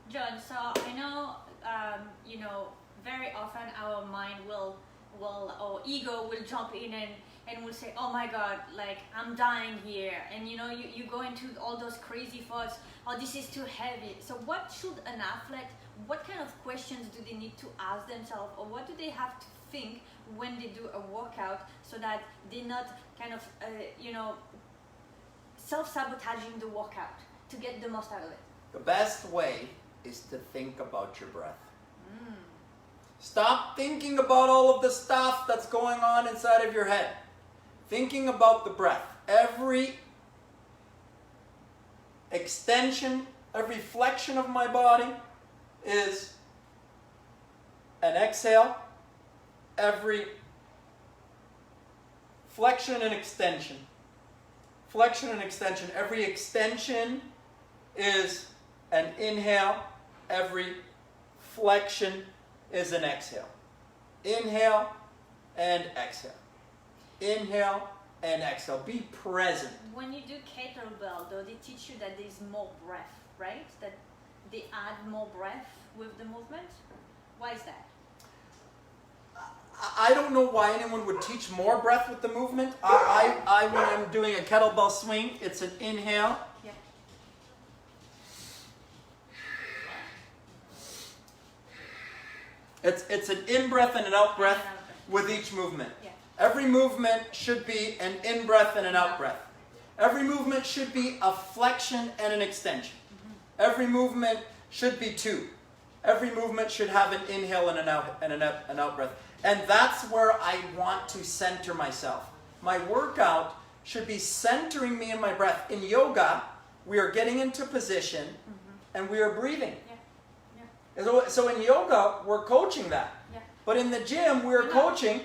John, so I know, very often our mind or ego will jump in and will say, oh my God, like I'm dying here. And you go into all those crazy thoughts, oh, this is too heavy. So what should an athlete, what kind of questions do they need to ask themselves, or what do they have to think when they do a workout so that they're not kind of, self-sabotaging the workout to get the most out of it? The best way is to think about your breath. Stop thinking about all of the stuff that's going on inside of your head. Thinking about the breath. Every extension, every flexion of my body is an exhale. Every flexion and extension. Flexion and extension. Every extension is an inhale. Every flexion is an exhale. Inhale and exhale. Inhale and exhale. Be present. When you do kettlebell, though, they teach you that there's more breath, right? That they add more breath with the movement. Why is that? I don't know why anyone would teach more breath with the movement. I when I'm doing a kettlebell swing, it's an inhale. Yeah. It's an in-breath and an out-breath with each movement. Yeah. Every movement should be an in-breath and an out-breath. Every movement should be a flexion and an extension. Every movement should be two. Every movement should have an inhale and an out-breath. And that's where I want to center myself. My workout should be centering me in my breath. In yoga, we are getting into position and we are breathing. So in yoga, we're coaching that. Yeah. But in the gym, we're coaching,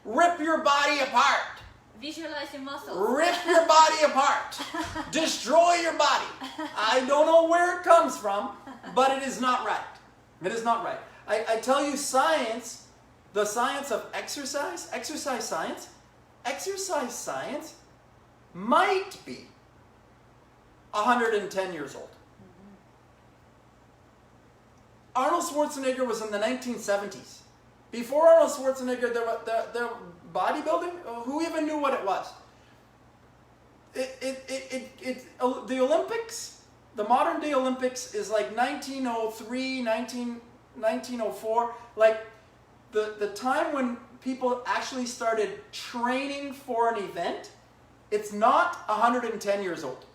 rip your body apart. Visualize your muscles. Rip your body apart. Destroy your body. I don't know where it comes from, but it is not right. It is not right. I tell you, science, the science of exercise science might be 110 years old. Arnold Schwarzenegger was in the 1970s. Before Arnold Schwarzenegger, there bodybuilding, who even knew what it was? The Olympics, the modern day Olympics is like 1903, 1904, like the time when people actually started training for an event. It's not 110 years old.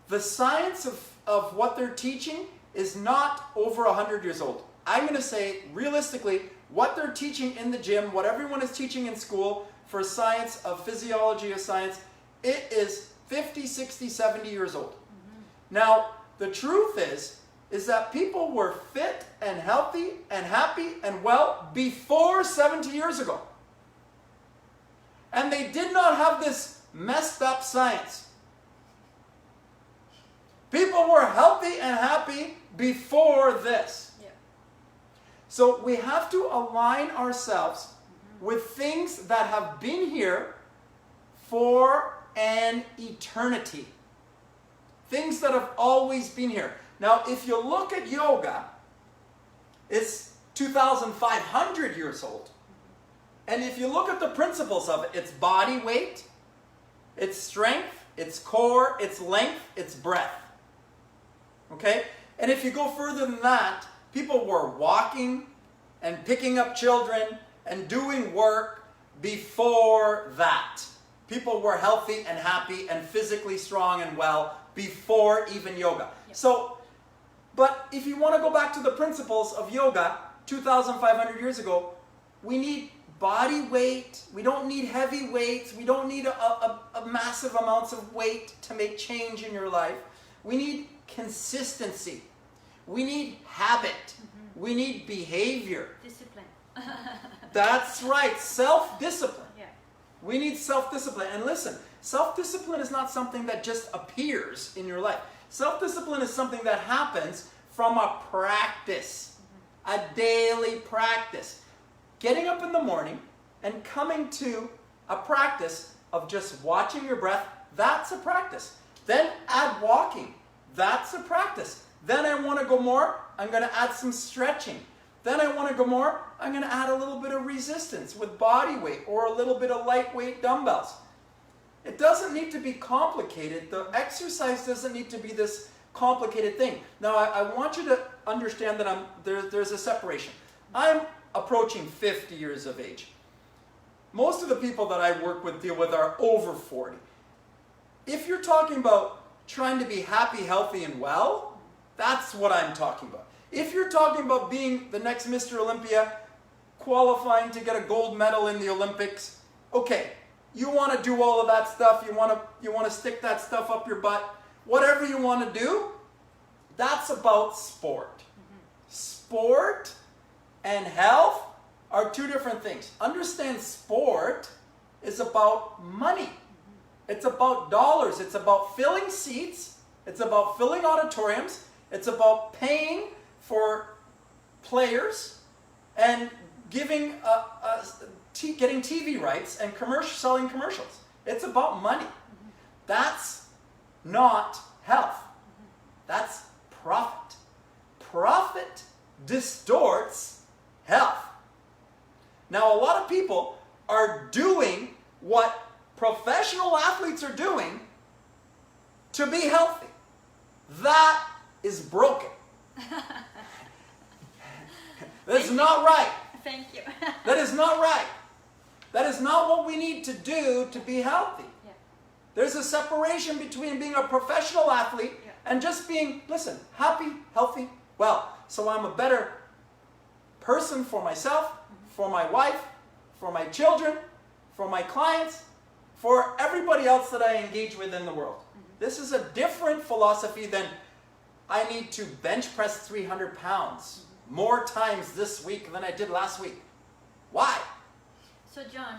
The science of what they're teaching is not over 100 years old. I'm going to say, realistically, what they're teaching in the gym, what everyone is teaching in school for science of physiology of science, it is 50, 60, 70 years old. Now, the truth is that people were fit and healthy and happy and well before 70 years ago. And they did not have this messed up science. People were healthy and happy before this. Yeah. So we have to align ourselves with things that have been here for an eternity. Things that have always been here. Now, if you look at yoga, it's 2,500 years old. And if you look at the principles of it, it's body weight, it's strength, it's core, it's length, it's breadth. Okay? And if you go further than that, people were walking and picking up children and doing work before that. People were healthy and happy and physically strong and well before even yoga. Yep. So, but if you want to go back to the principles of yoga 2,500 years ago, we need body weight. We don't need heavy weights. We don't need a massive amounts of weight to make change in your life. We need consistency. We need habit. We need behavior. Discipline. That's right, self-discipline. Yeah. We need self-discipline. And listen, self-discipline is not something that just appears in your life. Self-discipline is something that happens from a practice, a daily practice. Getting up in the morning and coming to a practice of just watching your breath, that's a practice. Then add walking, that's a practice. Then I want to go more, I'm going to add some stretching. Then I want to go more, I'm going to add a little bit of resistance with body weight or a little bit of lightweight dumbbells. It doesn't need to be complicated. The exercise doesn't need to be this complicated thing. Now, I want you to understand that there's a separation. I'm approaching 50 years of age. Most of the people that I work with, deal with are over 40. If you're talking about trying to be happy, healthy, and well, that's what I'm talking about. If you're talking about being the next Mr. Olympia, qualifying to get a gold medal in the Olympics, okay, you want to do all of that stuff, you want to stick that stuff up your butt, whatever you want to do, that's about sport. Sport and health are two different things. Understand, sport is about money. It's about dollars. It's about filling seats. It's about filling auditoriums. It's about paying for players and giving getting TV rights and selling commercials. It's about money. That's not health. That's profit. Profit distorts health. Now, a lot of people are doing what professional athletes are doing to be healthy. That is broken. That's not right. Thank you. That is not right. That is not what we need to do to be healthy. Yeah. There's a separation between being a professional athlete and just being, listen, happy, healthy, well. So I'm a better person for myself, for my wife, for my children, for my clients, for everybody else that I engage with in the world. This is a different philosophy than I need to bench press 300 pounds more times this week than I did last week. Why? So John,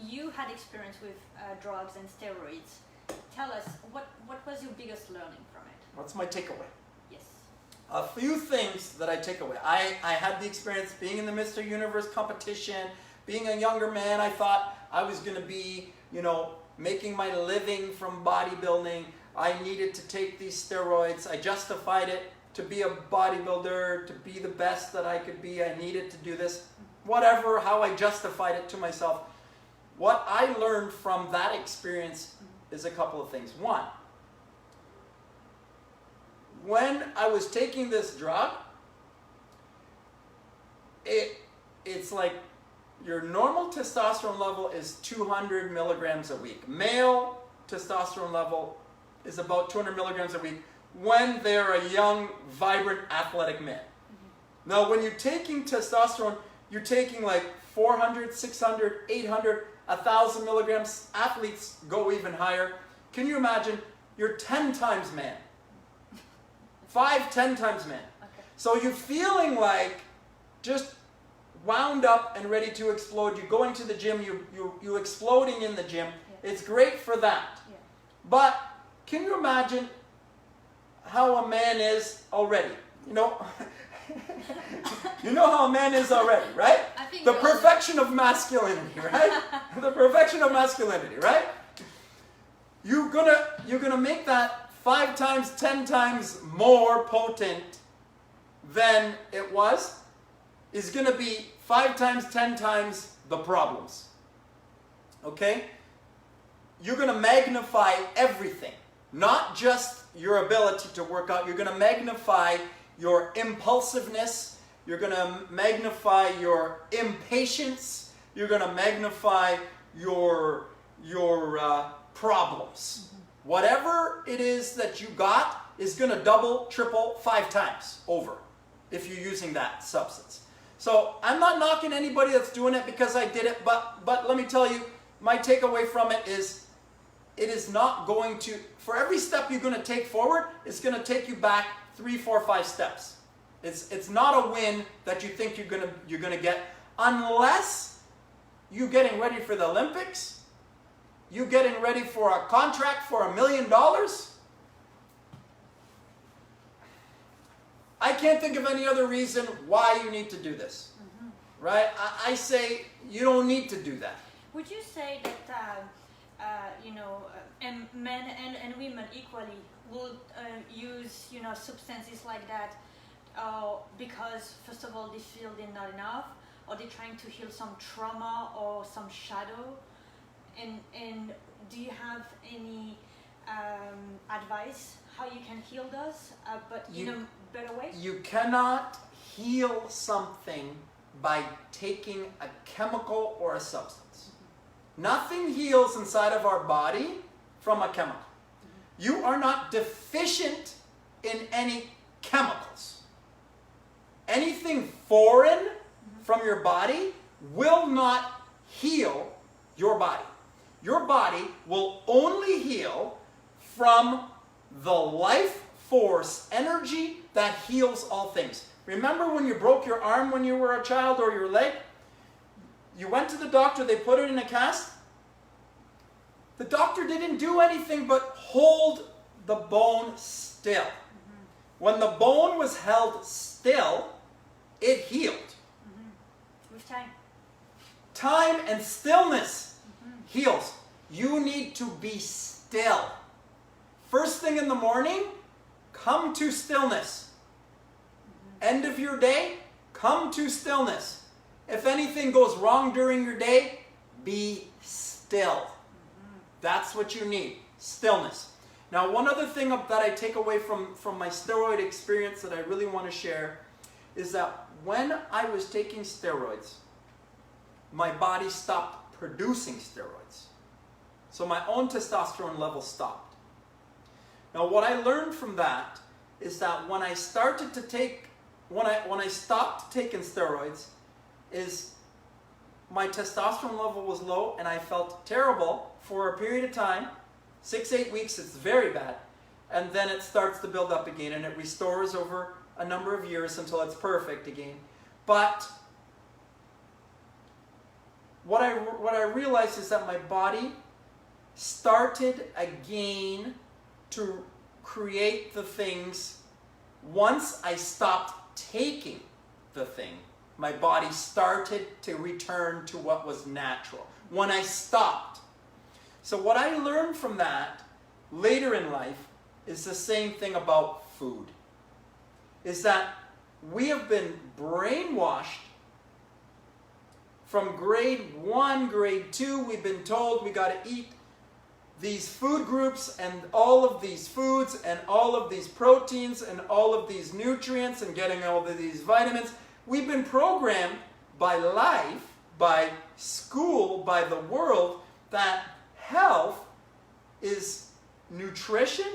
you had experience with drugs and steroids. Tell us, what was your biggest learning from it? What's my takeaway? Yes. A few things that I take away. I had the experience being in the Mr. Universe competition, being a younger man. I thought I was going to be, making my living from bodybuilding. I needed to take these steroids. I justified it to be a bodybuilder, to be the best that I could be. I needed to do this. Whatever, how I justified it to myself. What I learned from that experience is a couple of things. One, when I was taking this drug, it's like your normal testosterone level is 200 milligrams a week. Male testosterone level is about 200 milligrams a week when they're a young, vibrant, athletic man. Now, when you're taking testosterone, you're taking like 400, 600, 800, 1,000 milligrams. Athletes go even higher. Can you imagine? You're 10 times man. 5, 10 times man. Okay. So you're feeling like just wound up and ready to explode. You're going to the gym, you're exploding in the gym. Yeah. It's great for that. Yeah. But can you imagine how a man is already? You know, you know how a man is already, right? I think The we all do. perfection of masculinity, right? The perfection of masculinity, right? You're gonna make that 5 times, 10 times more potent than it was. Is going to be 5 times, 10 times the problems. Okay? You're going to magnify everything. Not just your ability to work out. You're going to magnify your impulsiveness. You're going to magnify your impatience. You're going to magnify your problems. Whatever it is that you got is going to double, triple, 5 times over if you're using that substance. So I'm not knocking anybody that's doing it because I did it, but let me tell you, my takeaway from it is not going to, for every step you're going to take forward, it's going to take you back 3, 4, 5 steps. It's not a win that you think you're going to get unless you're getting ready for the Olympics, you're getting ready for a contract for $1 million. I can't think of any other reason why you need to do this, right? I say you don't need to do that. Would you say that and men and women equally would use substances like that because first of all they feel they're not enough, or they're trying to heal some trauma or some shadow, and do you have any advice how you can heal those, but in a better way? You cannot heal something by taking a chemical or a substance. Nothing heals inside of our body from a chemical. You are not deficient in any chemicals. Anything foreign from your body will not heal your body. Your body will only heal from the life force energy that heals all things. Remember when you broke your arm when you were a child, or your leg? You went to the doctor, they put it in a cast. The doctor didn't do anything but hold the bone still. When the bone was held still, it healed. With time. Time and stillness heals. You need to be still. First thing in the morning, come to stillness. End of your day, come to stillness. If anything goes wrong during your day, be still. That's what you need, stillness. Now, one other thing that I take away from my steroid experience that I really want to share is that when I was taking steroids, my body stopped producing steroids. So my own testosterone level stopped. Now, what I learned from that is that when I started to take, when I stopped taking steroids, is my testosterone level was low and I felt terrible for a period of time. 6-8 weeks, it's very bad. And then it starts to build up again and it restores over a number of years until it's perfect again. But what I realized is that my body started again to create the things. Once I stopped taking the thing, my body started to return to what was natural. When I stopped. So what I learned from that later in life is the same thing about food. Is that we have been brainwashed from grade 1, grade 2. We've been told we got to eat these food groups and all of these foods and all of these proteins and all of these nutrients and getting all of these vitamins. We've been programmed by life, by school, by the world, that health is nutrition,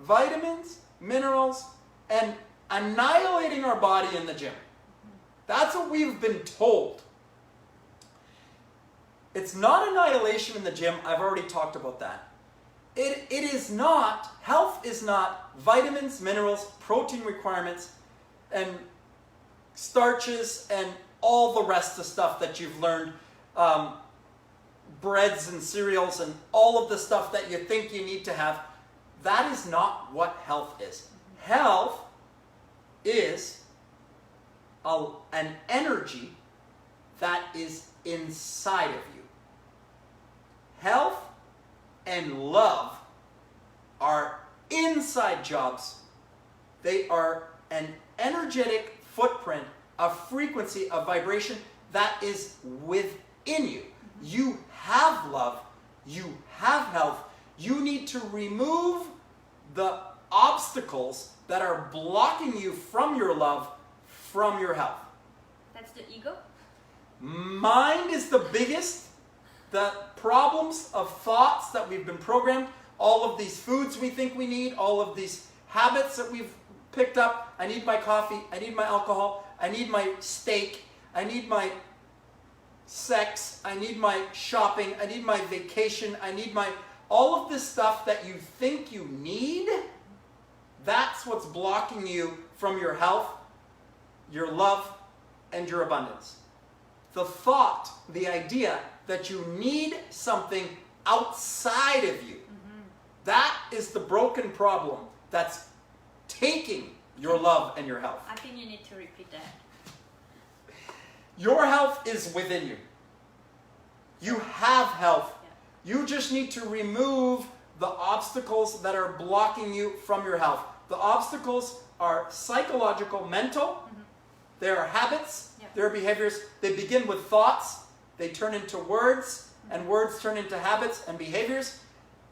vitamins, minerals, and annihilating our body in the gym. That's what we've been told. It's not annihilation in the gym. I've already talked about that. It is not, health is not vitamins, minerals, protein requirements, and starches, and all the rest of the stuff that you've learned, breads and cereals, and all of the stuff that you think you need to have. That is not what health is. Health is an energy that is inside of you. Health and love are inside jobs. They are an energetic footprint, a frequency, a vibration that is within you. You have love. You have health. You need to remove the obstacles that are blocking you from your love, from your health. That's the ego? Mind is the biggest. The problems of thoughts that we've been programmed, all of these foods we think we need, all of these habits that we've picked up. I need my coffee, I need my alcohol, I need my steak, I need my sex, I need my shopping, I need my vacation, I need my... All of this stuff that you think you need, that's what's blocking you from your health, your love, and your abundance. The thought, the idea that you need something outside of you, that is the broken problem that's taking your love and your health. I think you need to repeat that. Your health is within you. You have health. You just need to remove the obstacles that are blocking you from your health. The obstacles are psychological, mental. They are habits. They are behaviors. They begin with thoughts. They turn into words, and words turn into habits and behaviors.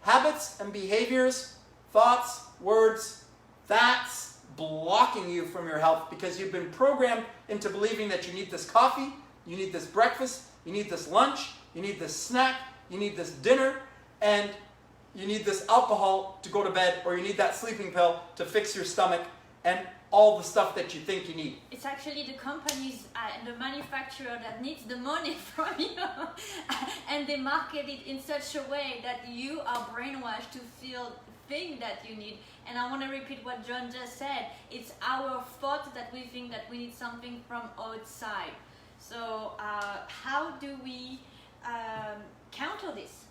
Habits and behaviors, thoughts, words, that's blocking you from your health because you've been programmed into believing that you need this coffee, you need this breakfast, you need this lunch, you need this snack, you need this dinner, and you need this alcohol to go to bed, or you need that sleeping pill to fix your stomach, and all the stuff that you think you need. It's actually the companies and the manufacturer that needs the money from you. And they market it in such a way that you are brainwashed to feel thing that you need. And I want to repeat what John just said. It's our thought that we think that we need something from outside. So how do we counter this?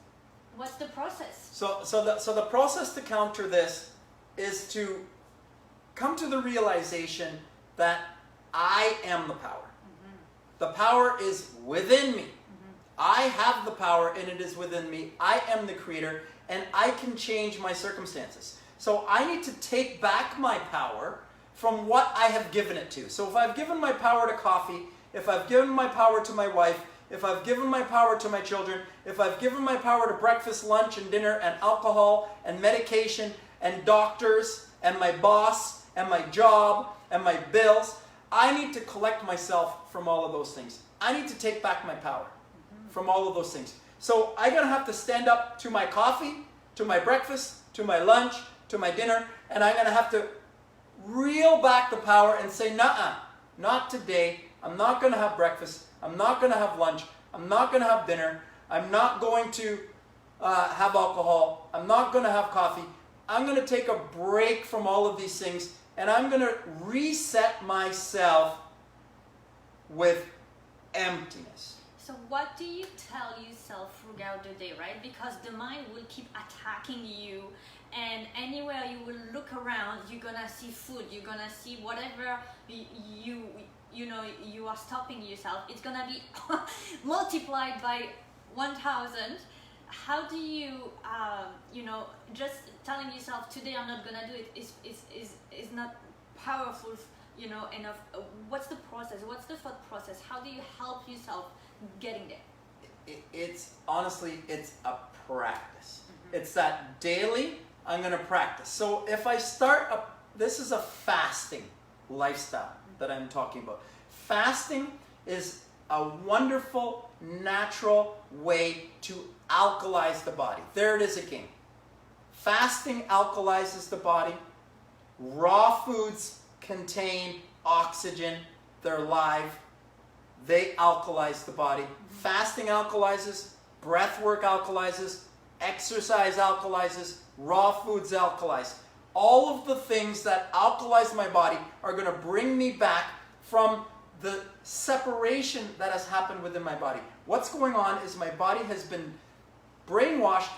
What's the process? So the process to counter this is to come to the realization that I am the power. The power is within me. I have the power and it is within me. I am the creator and I can change my circumstances. So I need to take back my power from what I have given it to. So if I've given my power to coffee, if I've given my power to my wife, if I've given my power to my children, if I've given my power to breakfast, lunch, and dinner, and alcohol, and medication, and doctors, and my boss, and my job, and my bills, I need to collect myself from all of those things. I need to take back my power from all of those things. So I'm going to have to stand up to my coffee, to my breakfast, to my lunch, to my dinner, and I'm going to have to reel back the power and say, nuh-uh, not today. I'm not going to have breakfast. I'm not going to have lunch. I'm not going to have dinner. I'm not going to have alcohol. I'm not going to have coffee. I'm going to take a break from all of these things, and I'm going to reset myself with emptiness. So what do you tell yourself throughout the day, right? Because the mind will keep attacking you, and anywhere you will look around, you're gonna see food, you're gonna see whatever you are stopping yourself. It's gonna be multiplied by 1,000. How do you, just telling yourself today I'm not gonna do it is not powerful, enough. What's the process? What's the thought process? How do you help yourself getting there? It's honestly, it's a practice. It's that daily I'm going to practice. So if I start this is a fasting lifestyle that I'm talking about. Fasting is a wonderful, natural way to alkalize the body. There it is again. Fasting alkalizes the body. Raw foods contain oxygen. They're live. they alkalize the body. Fasting alkalizes, breath work alkalizes, exercise alkalizes, raw foods alkalize. All of the things that alkalize my body are going to bring me back from the separation that has happened within my body. What's going on is my body has been brainwashed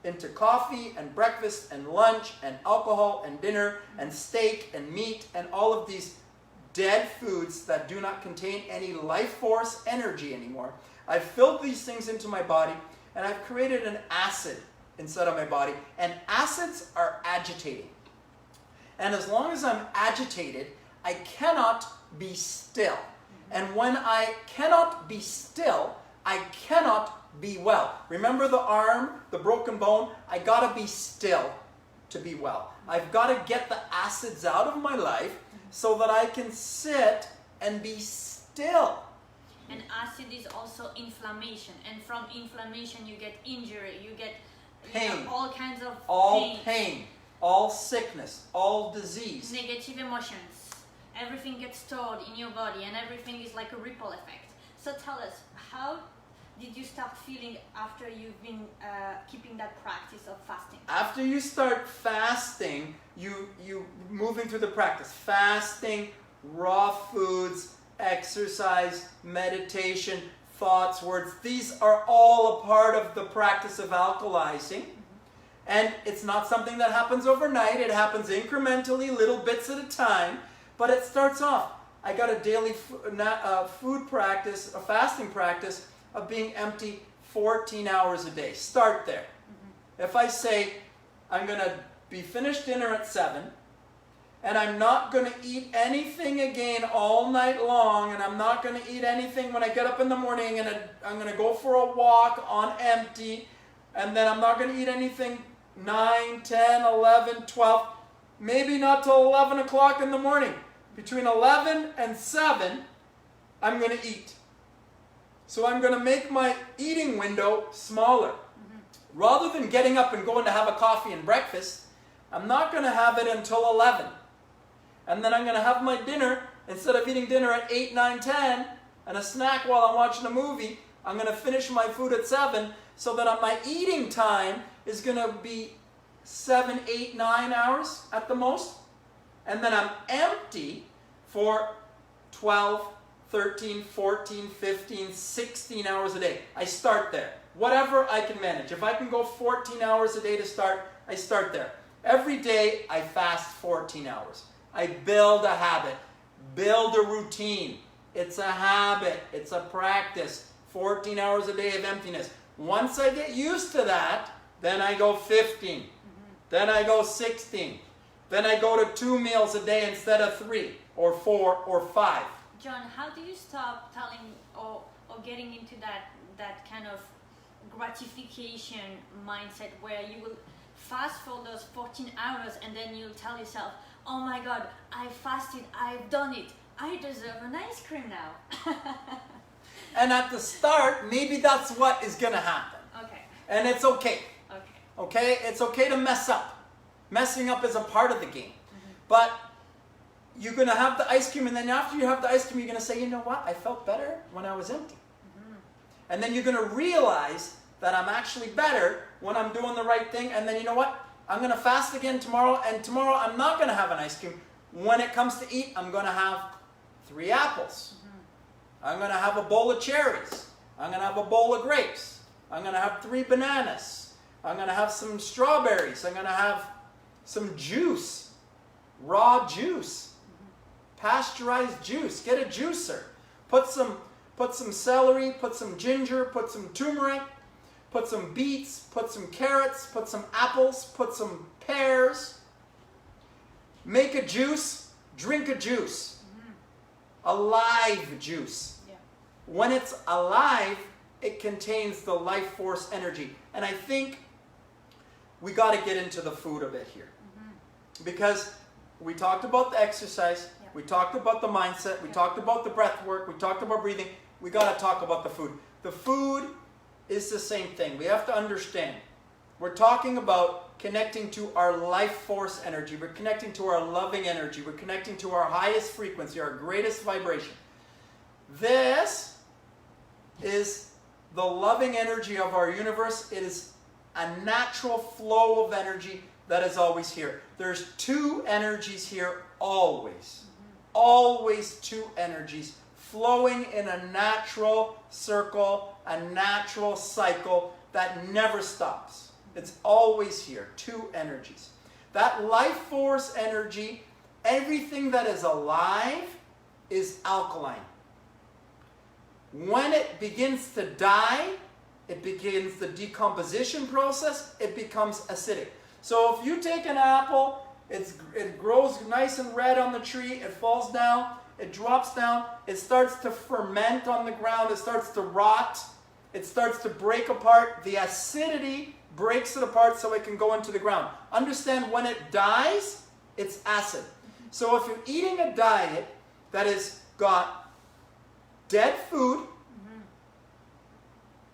into coffee and breakfast and lunch and alcohol and dinner and steak and meat and all of these dead foods that do not contain any life force energy anymore. I've filled these things into my body and I've created an acid inside of my body, and acids are agitating. And as long as I'm agitated, I cannot be still. And when I cannot be still, I cannot be well. Remember the arm, the broken bone? I gotta be still to be well. I've got to get the acids out of my life so that I can sit and be still. And acid is also inflammation, and from inflammation you get injury, you get pain, all kinds of pain, all sickness, all disease, negative emotions. Everything gets stored in your body, and everything is like a ripple effect. So tell us, how did you start feeling after you've been keeping that practice of fasting? After you start fasting, you moving through the practice, fasting, raw foods, exercise, meditation, thoughts, words, these are all a part of the practice of alkalizing. And it's not something that happens overnight. It happens incrementally, little bits at a time. But it starts off. I got a daily food practice, a fasting practice of being empty 14 hours a day. Start there. If I say I'm going to be finished dinner at 7, and I'm not going to eat anything again all night long, and I'm not going to eat anything when I get up in the morning, and I'm going to go for a walk on empty, and then I'm not going to eat anything 9, 10, 11, 12, maybe not till 11 o'clock in the morning. Between 11 and 7, I'm going to eat. So I'm going to make my eating window smaller. Rather than getting up and going to have a coffee and breakfast, I'm not going to have it until 11. And then I'm going to have my dinner, instead of eating dinner at 8, 9, 10, and a snack while I'm watching a movie, I'm going to finish my food at 7, so that my eating time is going to be 7, 8, 9 hours at the most. And then I'm empty for 12, 13, 14, 15, 16 hours a day. I start there. Whatever I can manage. If I can go 14 hours a day to start, I start there. Every day I fast 14 hours. I build a habit, build a routine. It's a habit, it's a practice. 14 hours a day of emptiness. Once I get used to that, then I go 15. Then I go 16. Then I go to 2 meals a day instead of 3 or 4 or 5. John, how do you stop telling or getting into that kind of gratification mindset where you will fast for those 14 hours and then you'll tell yourself, oh my God, I fasted, I've done it, I deserve an ice cream now. And at the start, maybe that's what is going to happen. Okay. And it's okay. Okay. Okay? It's okay to mess up. Messing up is a part of the game. But you're going to have the ice cream, and then after you have the ice cream, you're going to say, you know what? I felt better when I was empty. And then you're going to realize that I'm actually better when I'm doing the right thing. And then you know what? I'm going to fast again tomorrow, and tomorrow I'm not going to have an ice cream. When it comes to eat, I'm going to have 3 apples. I'm going to have a bowl of cherries. I'm going to have a bowl of grapes. I'm going to have 3 bananas. I'm going to have some strawberries. I'm going to have some juice, raw juice, pasteurized juice. Get a juicer. Put some celery, put some ginger, put some turmeric, put some beets, put some carrots, put some apples, put some pears. Make a juice, drink a juice. A live juice. Yeah. When it's alive, it contains the life force energy. And I think we got to get into the food a bit here. Because we talked about the exercise, we talked about the mindset, we talked about the breath work, we talked about breathing. We got to talk about the food. The food is the same thing. We have to understand. We're talking about connecting to our life force energy. We're connecting to our loving energy. We're connecting to our highest frequency, our greatest vibration. This is the loving energy of our universe. It is a natural flow of energy that is always here. There's two energies here always. Always two energies flowing in a natural circle, a natural cycle that never stops. It's always here, two energies. That life force energy, everything that is alive is alkaline. When it begins to die, it begins the decomposition process, it becomes acidic. So if you take an apple, it grows nice and red on the tree, it falls down, it drops down, it starts to ferment on the ground, it starts to rot, it starts to break apart. The acidity breaks it apart so it can go into the ground. Understand, when it dies, it's acid. So if you're eating a diet that has got dead food,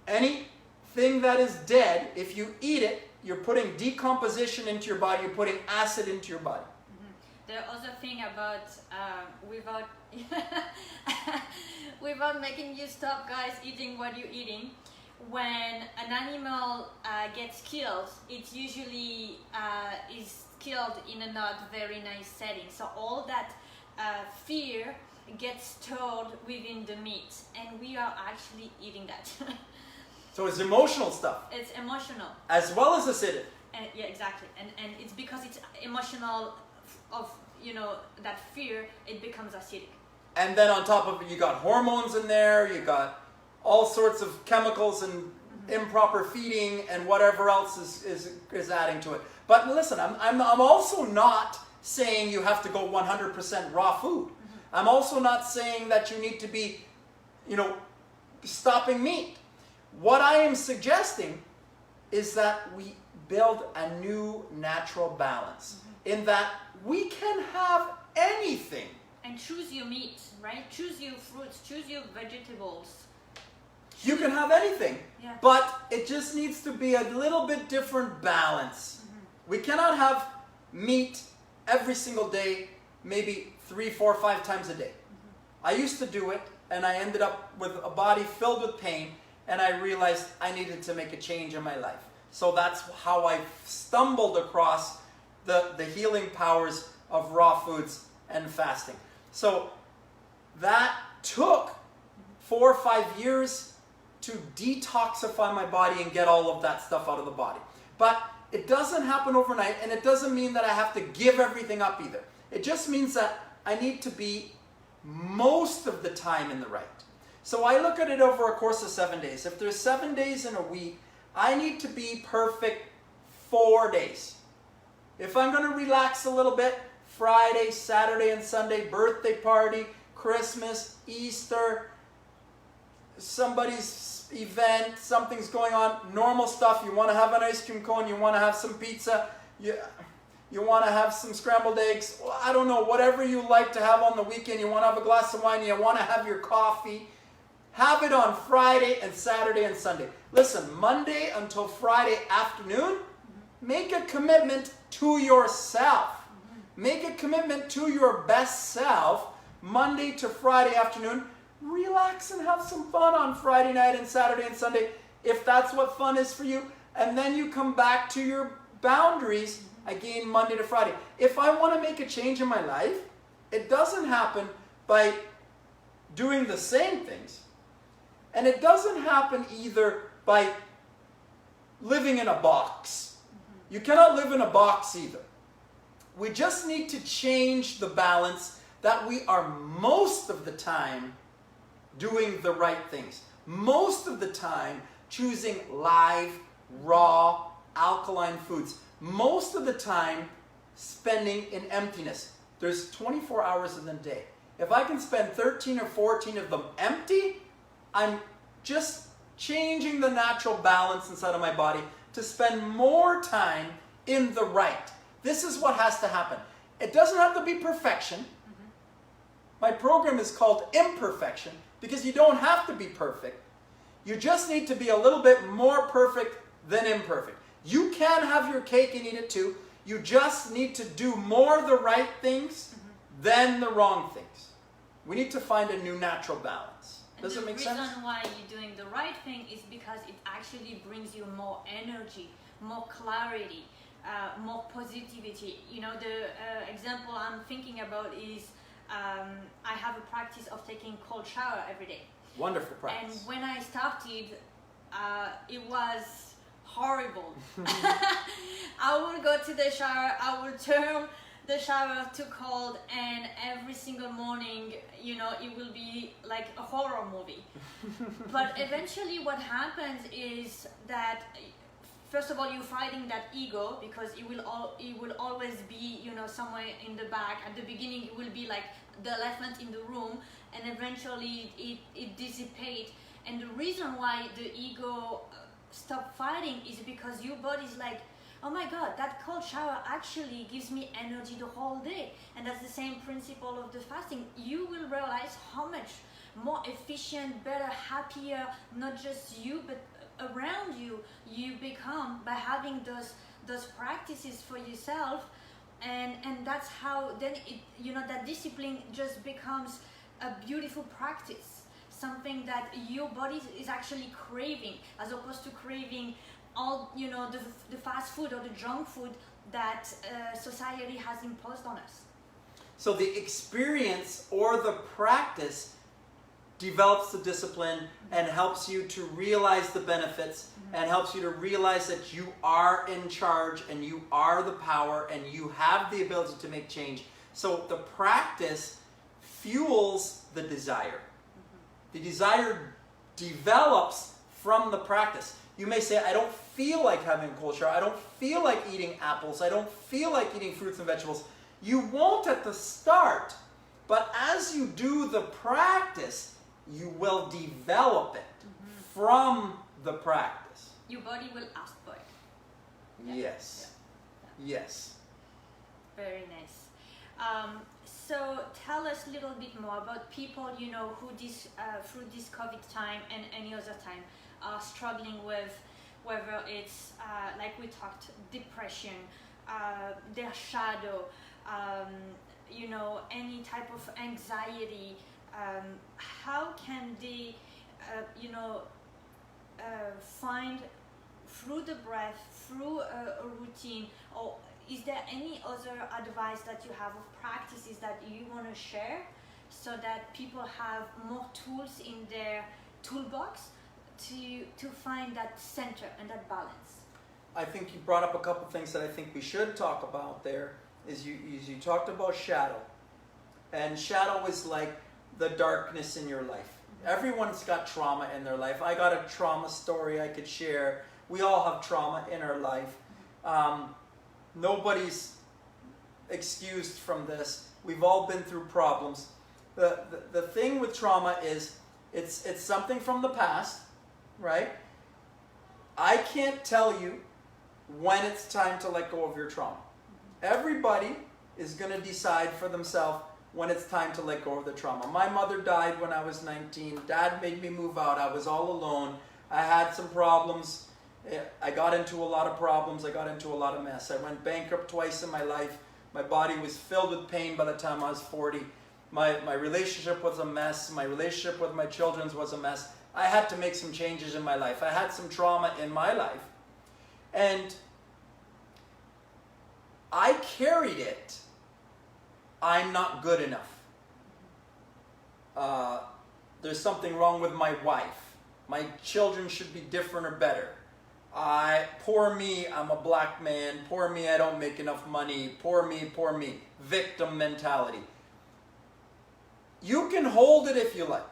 anything that is dead, if you eat it, you're putting decomposition into your body, you're putting acid into your body. The other thing about, without making you stop, guys, eating what you're eating, when an animal gets killed, it usually is killed in a not very nice setting. So all that fear gets stored within the meat, and we are actually eating that. So it's emotional stuff. It's emotional. As well as acidic. Yeah, exactly. And it's because it's emotional of, that fear, it becomes acidic. And then on top of it, you got hormones in there, you got all sorts of chemicals and improper feeding and whatever else is adding to it. But listen, I'm also not saying you have to go 100% raw food. I'm also not saying that you need to be, stopping meat. What I am suggesting is that we build a new natural balance in that we can have anything. And choose your meat, right? Choose your fruits, choose your vegetables. You can have anything, but it just needs to be a little bit different balance. We cannot have meat every single day, maybe 3, 4, 5 times a day. I used to do it, and I ended up with a body filled with pain, and I realized I needed to make a change in my life. So that's how I stumbled across the healing powers of raw foods and fasting. So that took 4 or 5 years to detoxify my body and get all of that stuff out of the body. But it doesn't happen overnight, and it doesn't mean that I have to give everything up either. It just means that I need to be most of the time in the right. So I look at it over a course of 7 days. If there's 7 days in a week, I need to be perfect 4 days. If I'm going to relax a little bit, Friday, Saturday, and Sunday, birthday party, Christmas, Easter, somebody's event, something's going on, normal stuff. You want to have an ice cream cone, you want to have some pizza, you want to have some scrambled eggs, I don't know, whatever you like to have on the weekend, you want to have a glass of wine, you want to have your coffee. Have it on Friday and Saturday and Sunday. Listen, Monday until Friday afternoon, make a commitment to yourself. Make a commitment to your best self. Monday to Friday afternoon, relax and have some fun on Friday night and Saturday and Sunday, if that's what fun is for you. And then you come back to your boundaries again Monday to Friday. If I want to make a change in my life, it doesn't happen by doing the same things. And it doesn't happen either by living in a box. You cannot live in a box either. We just need to change the balance that we are most of the time doing the right things. Most of the time choosing live, raw, alkaline foods. Most of the time spending in emptiness. There's 24 hours in the day. If I can spend 13 or 14 of them empty, I'm just changing the natural balance inside of my body to spend more time in the right. This is what has to happen. It doesn't have to be perfection. My program is called Imperfection because you don't have to be perfect. You just need to be a little bit more perfect than imperfect. You can have your cake and eat it too. You just need to do more of the right things than the wrong things. We need to find a new natural balance. And Does it make sense? The reason why you're doing the right thing is because it actually brings you more energy, more clarity, more positivity. You know, the example I'm thinking about is I have a practice of taking cold shower every day. Wonderful practice. And when I started, it was horrible. I would go to the shower, I would turn the shower too cold, and every single morning, you know, it will be like a horror movie. But eventually what happens is that, first of all, you're fighting that ego, because it will always be, you know, somewhere in the back. At the beginning, it will be like the elephant in the room, and eventually it dissipates. And the reason why the ego stop fighting is because your body's like, oh my god, that cold shower actually gives me energy the whole day. And that's the same principle of the fasting. You will realize how much more efficient, better, happier, not just you, but around you, you become by having those practices for yourself. And that's how then it, you know, that discipline just becomes a beautiful practice, something that your body is actually craving, as opposed to craving all, you know, the fast food or the junk food that society has imposed on us. So the experience or the practice develops the discipline and helps you to realize the benefits and helps you to realize that you are in charge and you are the power and you have the ability to make change. So the practice fuels the desire. The desire develops from the practice. You may say, I don't feel like having a cold shower. I don't feel like eating apples. I don't feel like eating fruits and vegetables. You won't at the start, but as you do the practice, you will develop it from the practice. Your body will ask for it. Yes. Yeah. Yes. Very nice. So tell us a little bit more about people, you know, who through this COVID time and any other time are struggling with, whether it's like we talked, depression, their shadow, you know, any type of anxiety. How can they, you know, find through the breath, through a routine, or is there any other advice that you have of practices that you want to share so that people have more tools in their toolbox to find that center and that balance? I think you brought up a couple things that I think we should talk about there. Is you talked about shadow. And shadow is like the darkness in your life. Everyone's got trauma in their life. I got a trauma story I could share. We all have trauma in our life. Nobody's excused from this. We've all been through problems. The thing with trauma is it's something from the past, right? I can't tell you when it's time to let go of your trauma. Everybody is going to decide for themselves when it's time to let go of the trauma. My mother died when I was 19. Dad made me move out. I was all alone. I had some problems. I got into a lot of problems. I got into a lot of mess. I went bankrupt twice in my life. My body was filled with pain by the time I was 40. My relationship was a mess. My relationship with my children was a mess. I had to make some changes in my life. I had some trauma in my life. And I carried it. I'm not good enough. There's something wrong with my wife. My children should be different or better. Poor me, I'm a black man. Poor me, I don't make enough money. Poor me, poor me. Victim mentality. You can hold it if you like.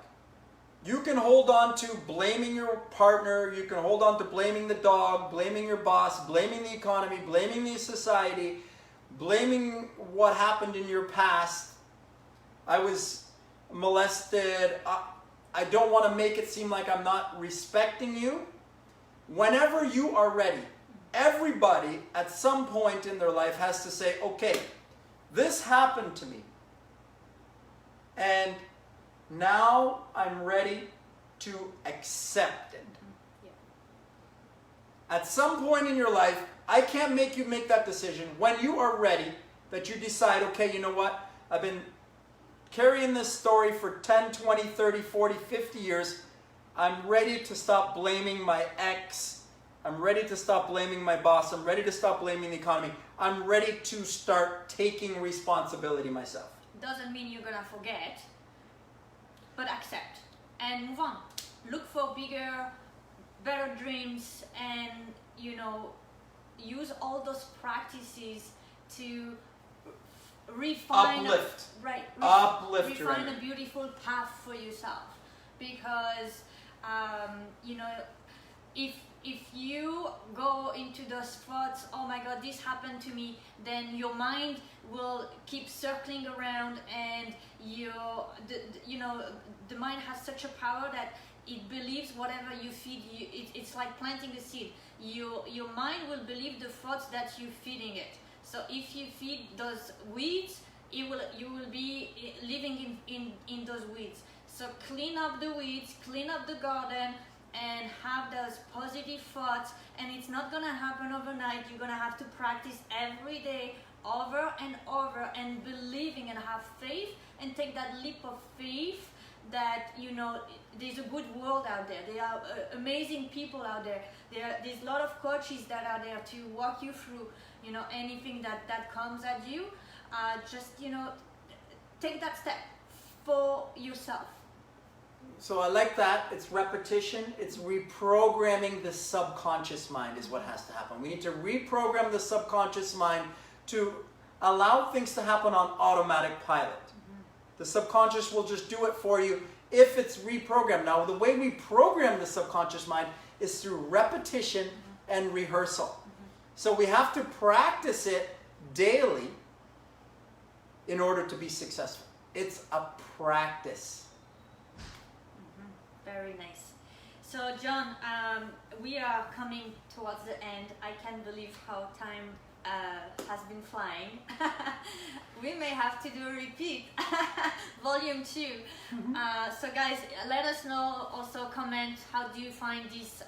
You can hold on to blaming your partner. You can hold on to blaming the dog, blaming your boss, blaming the economy, blaming the society, blaming what happened in your past. I was molested. I don't want to make it seem like I'm not respecting you. Whenever you are ready, everybody at some point in their life has to say, okay, this happened to me. And now I'm ready to accept it. Yeah. At some point in your life, I can't make you make that decision. When you are ready, that you decide, okay, you know what? I've been carrying this story for 10, 20, 30, 40, 50 years, I'm ready to stop blaming my ex. I'm ready to stop blaming my boss. I'm ready to stop blaming the economy. I'm ready to start taking responsibility myself. Doesn't mean you're gonna forget, but accept and move on. Look for bigger, better dreams, and use all those practices to refine Uplift. refine a beautiful path for yourself. Because if you go into those thoughts, oh my God, this happened to me, then your mind will keep circling around, and the mind has such a power that it believes whatever you feed you. It's like planting a seed. Your mind will believe the thoughts that you're feeding it. So if you feed those weeds, you will be living in those weeds. So clean up the weeds, clean up the garden, and have those positive thoughts. And it's not gonna happen overnight. You're gonna have to practice every day, over and over, and believing and have faith, and take that leap of faith that there's a good world out there. There are amazing people out there. There's a lot of coaches that are there to walk you through anything that comes at you. Just take that step for yourself. So I like that. It's repetition. It's reprogramming the subconscious mind is what has to happen. We need to reprogram the subconscious mind to allow things to happen on automatic pilot. The subconscious will just do it for you if it's reprogrammed. Now, the way we program the subconscious mind is through repetition and rehearsal. So we have to practice it daily in order to be successful. It's a practice. Very nice. So John, we are coming towards the end. I can't believe how time has been flying. We may have to do a repeat, volume 2. So guys, let us know, also comment, how do you find this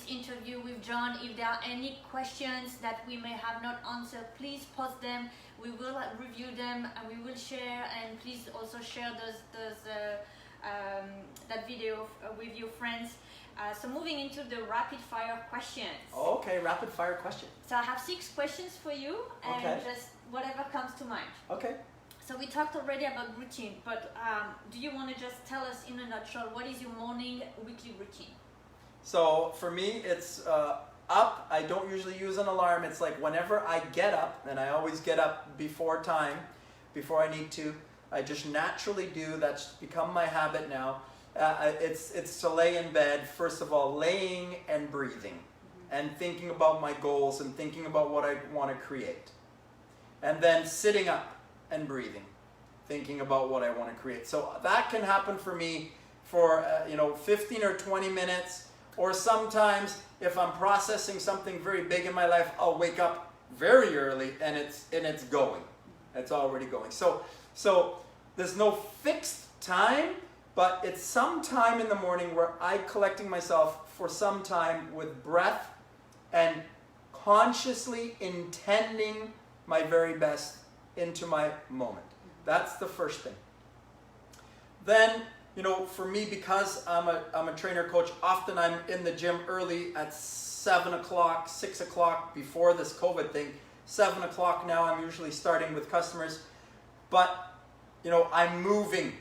interview with John. If there are any questions that we may have not answered, please post them. We will review them and we will share, and please also share that video with your friends. So moving into the rapid fire questions. Okay, rapid fire question. So I have 6 questions for you, and just whatever comes to mind. Okay. So we talked already about routine, but do you want to just tell us in a nutshell, what is your morning, weekly routine? So for me, it's up. I don't usually use an alarm. It's like whenever I get up, and I always get up before time, before I need to, I just naturally do. That's become my habit now. It's to lay in bed, first of all, laying and breathing, and thinking about my goals and thinking about what I want to create. And then sitting up and breathing, thinking about what I want to create. So that can happen for me for 15 or 20 minutes, or sometimes if I'm processing something very big in my life, I'll wake up very early and it's going. It's already going. So there's no fixed time, but it's some time in the morning where I'm collecting myself for some time with breath and consciously intending my very best into my moment. That's the first thing. Then, for me, because I'm a trainer coach, often I'm in the gym early at 7 o'clock, 6 o'clock before this COVID thing. 7 o'clock now, I'm usually starting with customers. But, I'm moving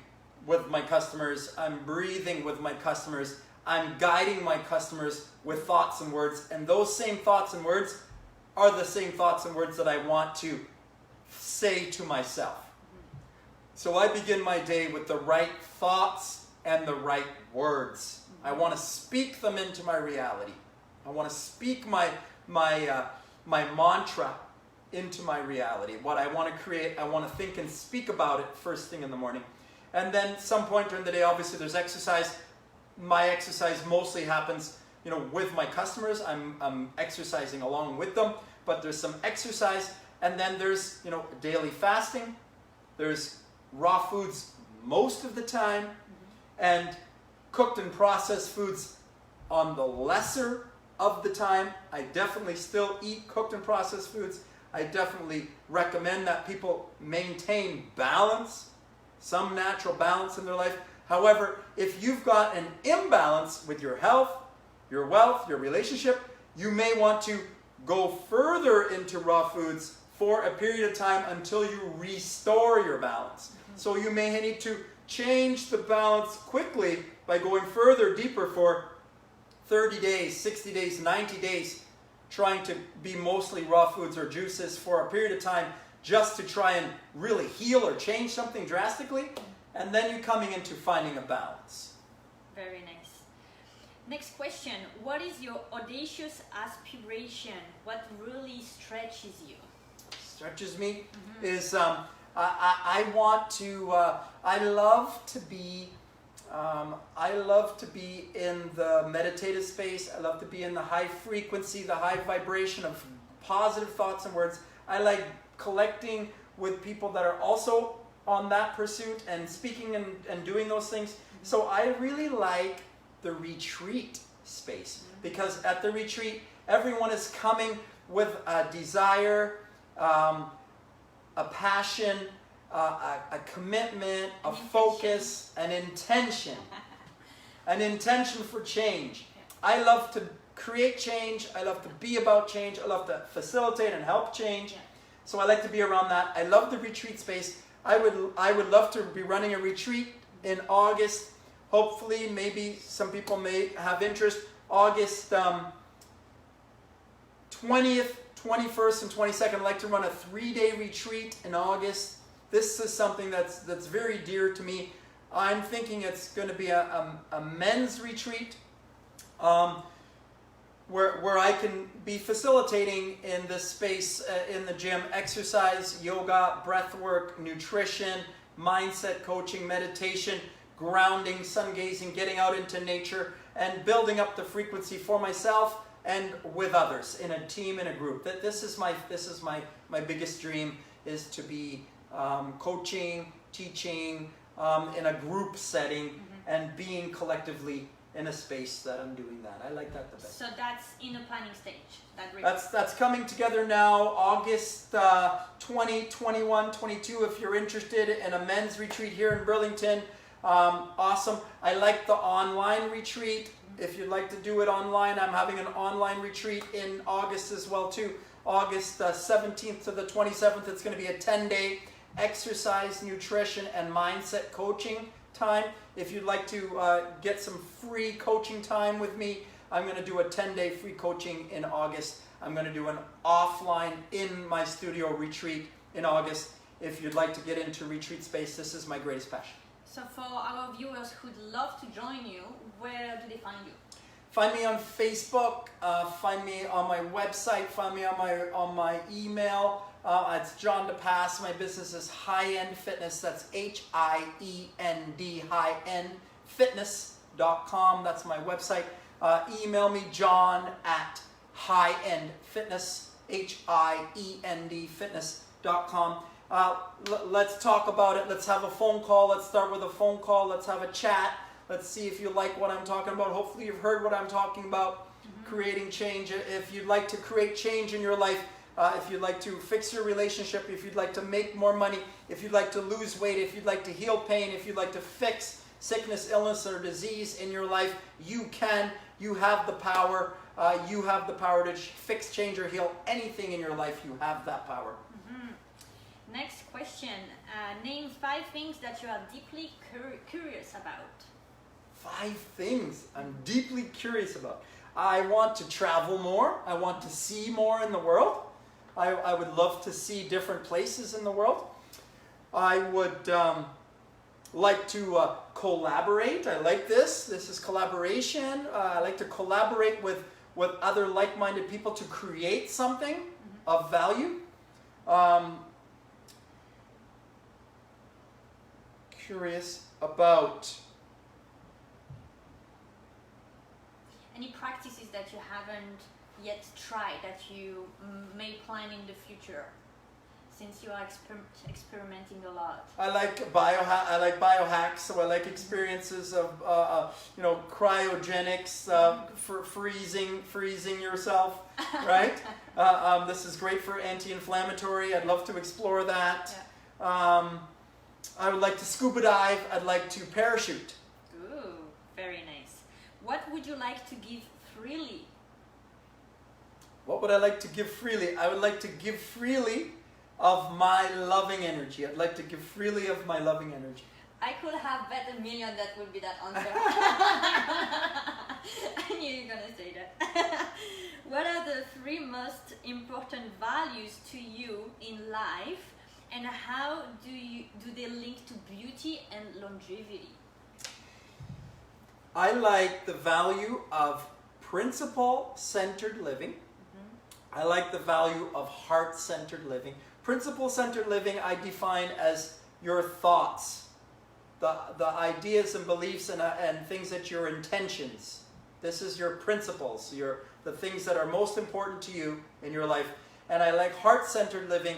with my customers. I'm breathing with my customers. I'm guiding my customers with thoughts and words. And those same thoughts and words are the same thoughts and words that I want to say to myself. So I begin my day with the right thoughts and the right words. I want to speak them into my reality. I want to speak my mantra into my reality. What I want to create, I want to think and speak about it first thing in the morning. And then some point during the day, obviously there's exercise. My exercise mostly happens, with my customers. I'm exercising along with them, but there's some exercise. And then there's, daily fasting. There's raw foods most of the time, and cooked and processed foods on the lesser of the time. I definitely still eat cooked and processed foods. I definitely recommend that people maintain balance, some natural balance in their life. However, if you've got an imbalance with your health, your wealth, your relationship, you may want to go further into raw foods for a period of time until you restore your balance. So you may need to change the balance quickly by going further, deeper for 30 days, 60 days, 90 days, trying to be mostly raw foods or juices for a period of time just to try and really heal or change something drastically, and then you're coming into finding a balance. Very nice. Next question. What is your audacious aspiration? What really stretches you? Stretches me is I want to I love to be in the meditative space. I love to be in the high frequency, the high vibration of positive thoughts and words. I like collecting with people that are also on that pursuit and speaking and doing those things. So I really like the retreat space, because at the retreat everyone is coming with a desire, a passion, a commitment, a focus, an intention for change. I love to create change. I love to be about change. I love to facilitate and help change. So I like to be around that. I love the retreat space. I would love to be running a retreat in August. Hopefully, maybe some people may have interest. August 20th, 21st, and 22nd. I'd like to run a 3-day retreat in August. This is something that's very dear to me. I'm thinking it's going to be a men's retreat where I can be facilitating in this space in the gym, exercise, yoga, breath work, nutrition, mindset coaching, meditation, grounding, sun gazing, getting out into nature, and building up the frequency for myself and with others in a team, in a group. This is my biggest dream, is to be coaching, teaching in a group setting, and being collectively in a space that I'm doing that. I like that the best. So that's in the planning stage. That's coming together now, August 20, 21, 22. If you're interested in a men's retreat here in Burlington, awesome. I like the online retreat. If you'd like to do it online, I'm having an online retreat in August as well too. August 17th to the 27th. It's going to be a 10-day exercise, nutrition, and mindset coaching time. If you'd like to get some free coaching time with me, I'm going to do a 10-day free coaching in August. I'm going to do an offline in my studio retreat in August. If you'd like to get into retreat space, this is my greatest passion. So for our viewers who'd love to join you, where do they find you? Find me on Facebook, find me on my website, find me on my email. It's John dePass. My business is High End Fitness. That's HIEND, high-end fitness.com. That's my website. Email me, John at highendfitness, HIEND fitness.com. Let's talk about it. Let's have a phone call. Let's start with a phone call. Let's have a chat. Let's see if you like what I'm talking about. Hopefully you've heard what I'm talking about, creating change. If you'd like to create change in your life, if you'd like to fix your relationship, if you'd like to make more money, if you'd like to lose weight, if you'd like to heal pain, if you'd like to fix sickness, illness, or disease in your life, you can. You have the power. You have the power to fix, change, or heal anything in your life. You have that power. Next question. Name 5 things that you are deeply curious about. 5 things I'm deeply curious about. I want to travel more. I want to see more in the world. I would love to see different places in the world. I would like to collaborate. I like this. This is collaboration. I like to collaborate with other like-minded people to create something of value. Curious about any practices that you haven't yet tried that you may plan in the future? since you are experimenting a lot? I like biohacks, so I like experiences of you know, cryogenics, for freezing yourself, right? This is great for anti-inflammatory. I'd love to explore that. Yeah. I would like to scuba dive. I'd like to parachute. Ooh, very nice. What would you like to give freely? What would I like to give freely? I would like to give freely of my loving energy. I'd like to give freely of my loving energy. I could have bet $1 million that would be that answer. I knew you were going to say that. What are the 3 most important values to you in life, and how do they link to beauty and longevity? I like the value of principle-centered living. I like the value of heart-centered living. Principle-centered living I define as your thoughts, the ideas and beliefs and things that your intentions. This is your principles, the things that are most important to you in your life. And I like heart-centered living.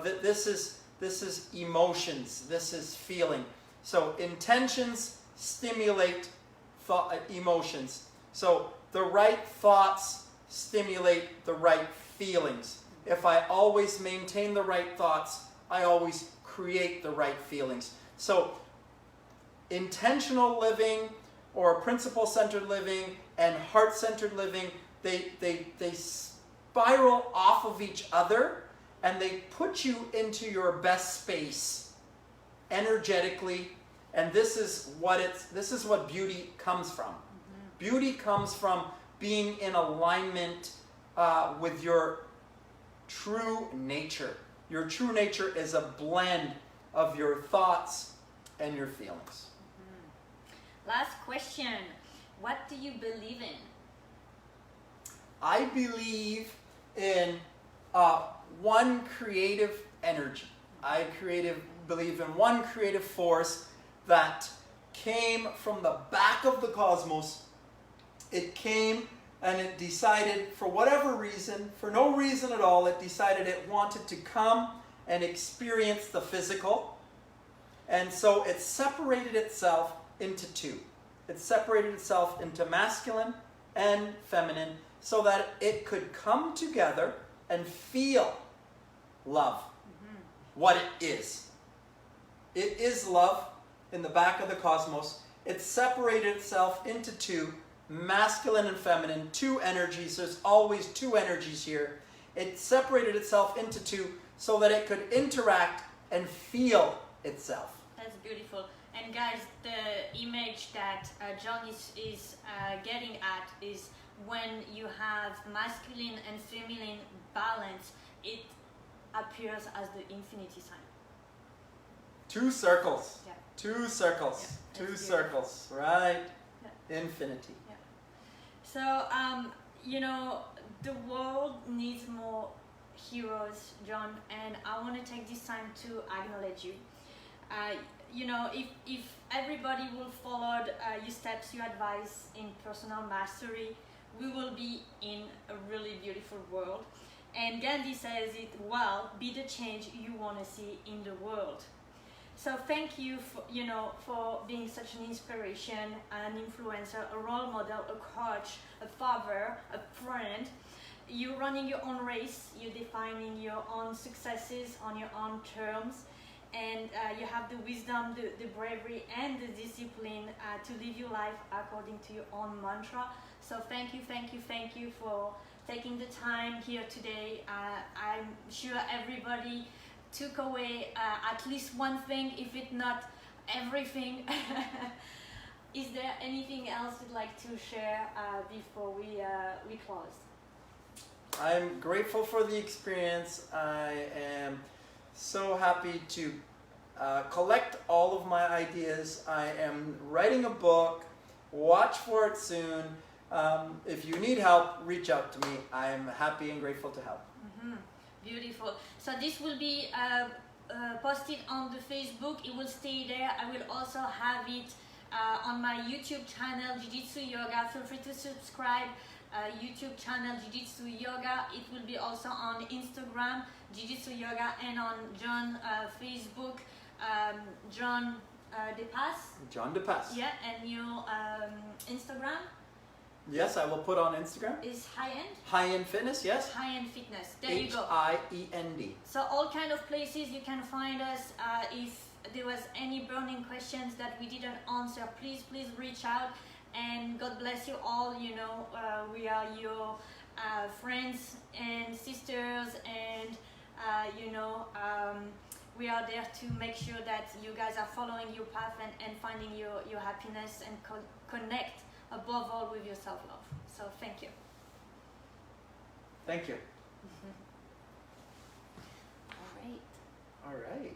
This is emotions. This is feeling. So intentions stimulate emotions. So the right thoughts stimulate the right feelings. If I always maintain the right thoughts, I always create the right feelings. So intentional living or principle-centered living and heart-centered living, they spiral off of each other, and they put you into your best space energetically. And this is what beauty comes from. Beauty comes from being in alignment with your true nature. Your true nature is a blend of your thoughts and your feelings. Last question. What do you believe in? I believe in one creative energy. I believe in one creative force that came from the back of the cosmos. It came and it decided, for whatever reason, for no reason at all, it decided it wanted to come and experience the physical. And so it separated itself into 2. It separated itself into masculine and feminine so that it could come together and feel love, what it is. It is love in the back of the cosmos. It separated itself into 2. Masculine and feminine, 2 energies. There's always 2 energies here. It separated itself into 2 so that it could interact and feel itself. That's beautiful. And guys, the image that John is getting at is when you have masculine and feminine balance, it appears as the infinity sign. 2 circles. Yeah. 2 circles. Yeah, 2 circles. Right? Yeah. Infinity. Yeah. So, you know, the world needs more heroes, John, and I want to take this time to acknowledge you. You know, if everybody will follow your steps, your advice in personal mastery, we will be in a really beautiful world. And Gandhi says it well, be the change you want to see in the world. So thank you for, you know, for being such an inspiration, an influencer, a role model, a coach, a father, a friend. You're running your own race, you're defining your own successes on your own terms, and you have the wisdom, the bravery, and the discipline to live your life according to your own mantra. So thank you for taking the time here today. I'm sure everybody took away at least one thing, if it's not everything. Is there anything else you'd like to share before we close? I'm grateful for the experience. I am so happy to collect all of my ideas. I am writing a book. Watch for it soon. If you need help, reach out to me. I am happy and grateful to help. Beautiful. So this will be posted on the Facebook. It will stay there. I will also have it on my YouTube channel, Jiu Jitsu Yoga. Feel free to subscribe. YouTube channel, Jiu-Jitsu Yoga. It will be also on Instagram, Jiu-Jitsu Yoga, and on John Facebook, John dePass. John dePass. Yeah, and your Instagram Yes, I will put on Instagram. is High-End? High-End Fitness, yes. High-End Fitness. There you go. H-I-E-N-D. So all kind of places you can find us. If there was any burning questions that we didn't answer, please reach out. And God bless you all. You know, we are your friends and sisters, and you know, we are there to make sure that you guys are following your path and finding your happiness and connect above all with your self-love. So thank you. Thank you. All right. All right.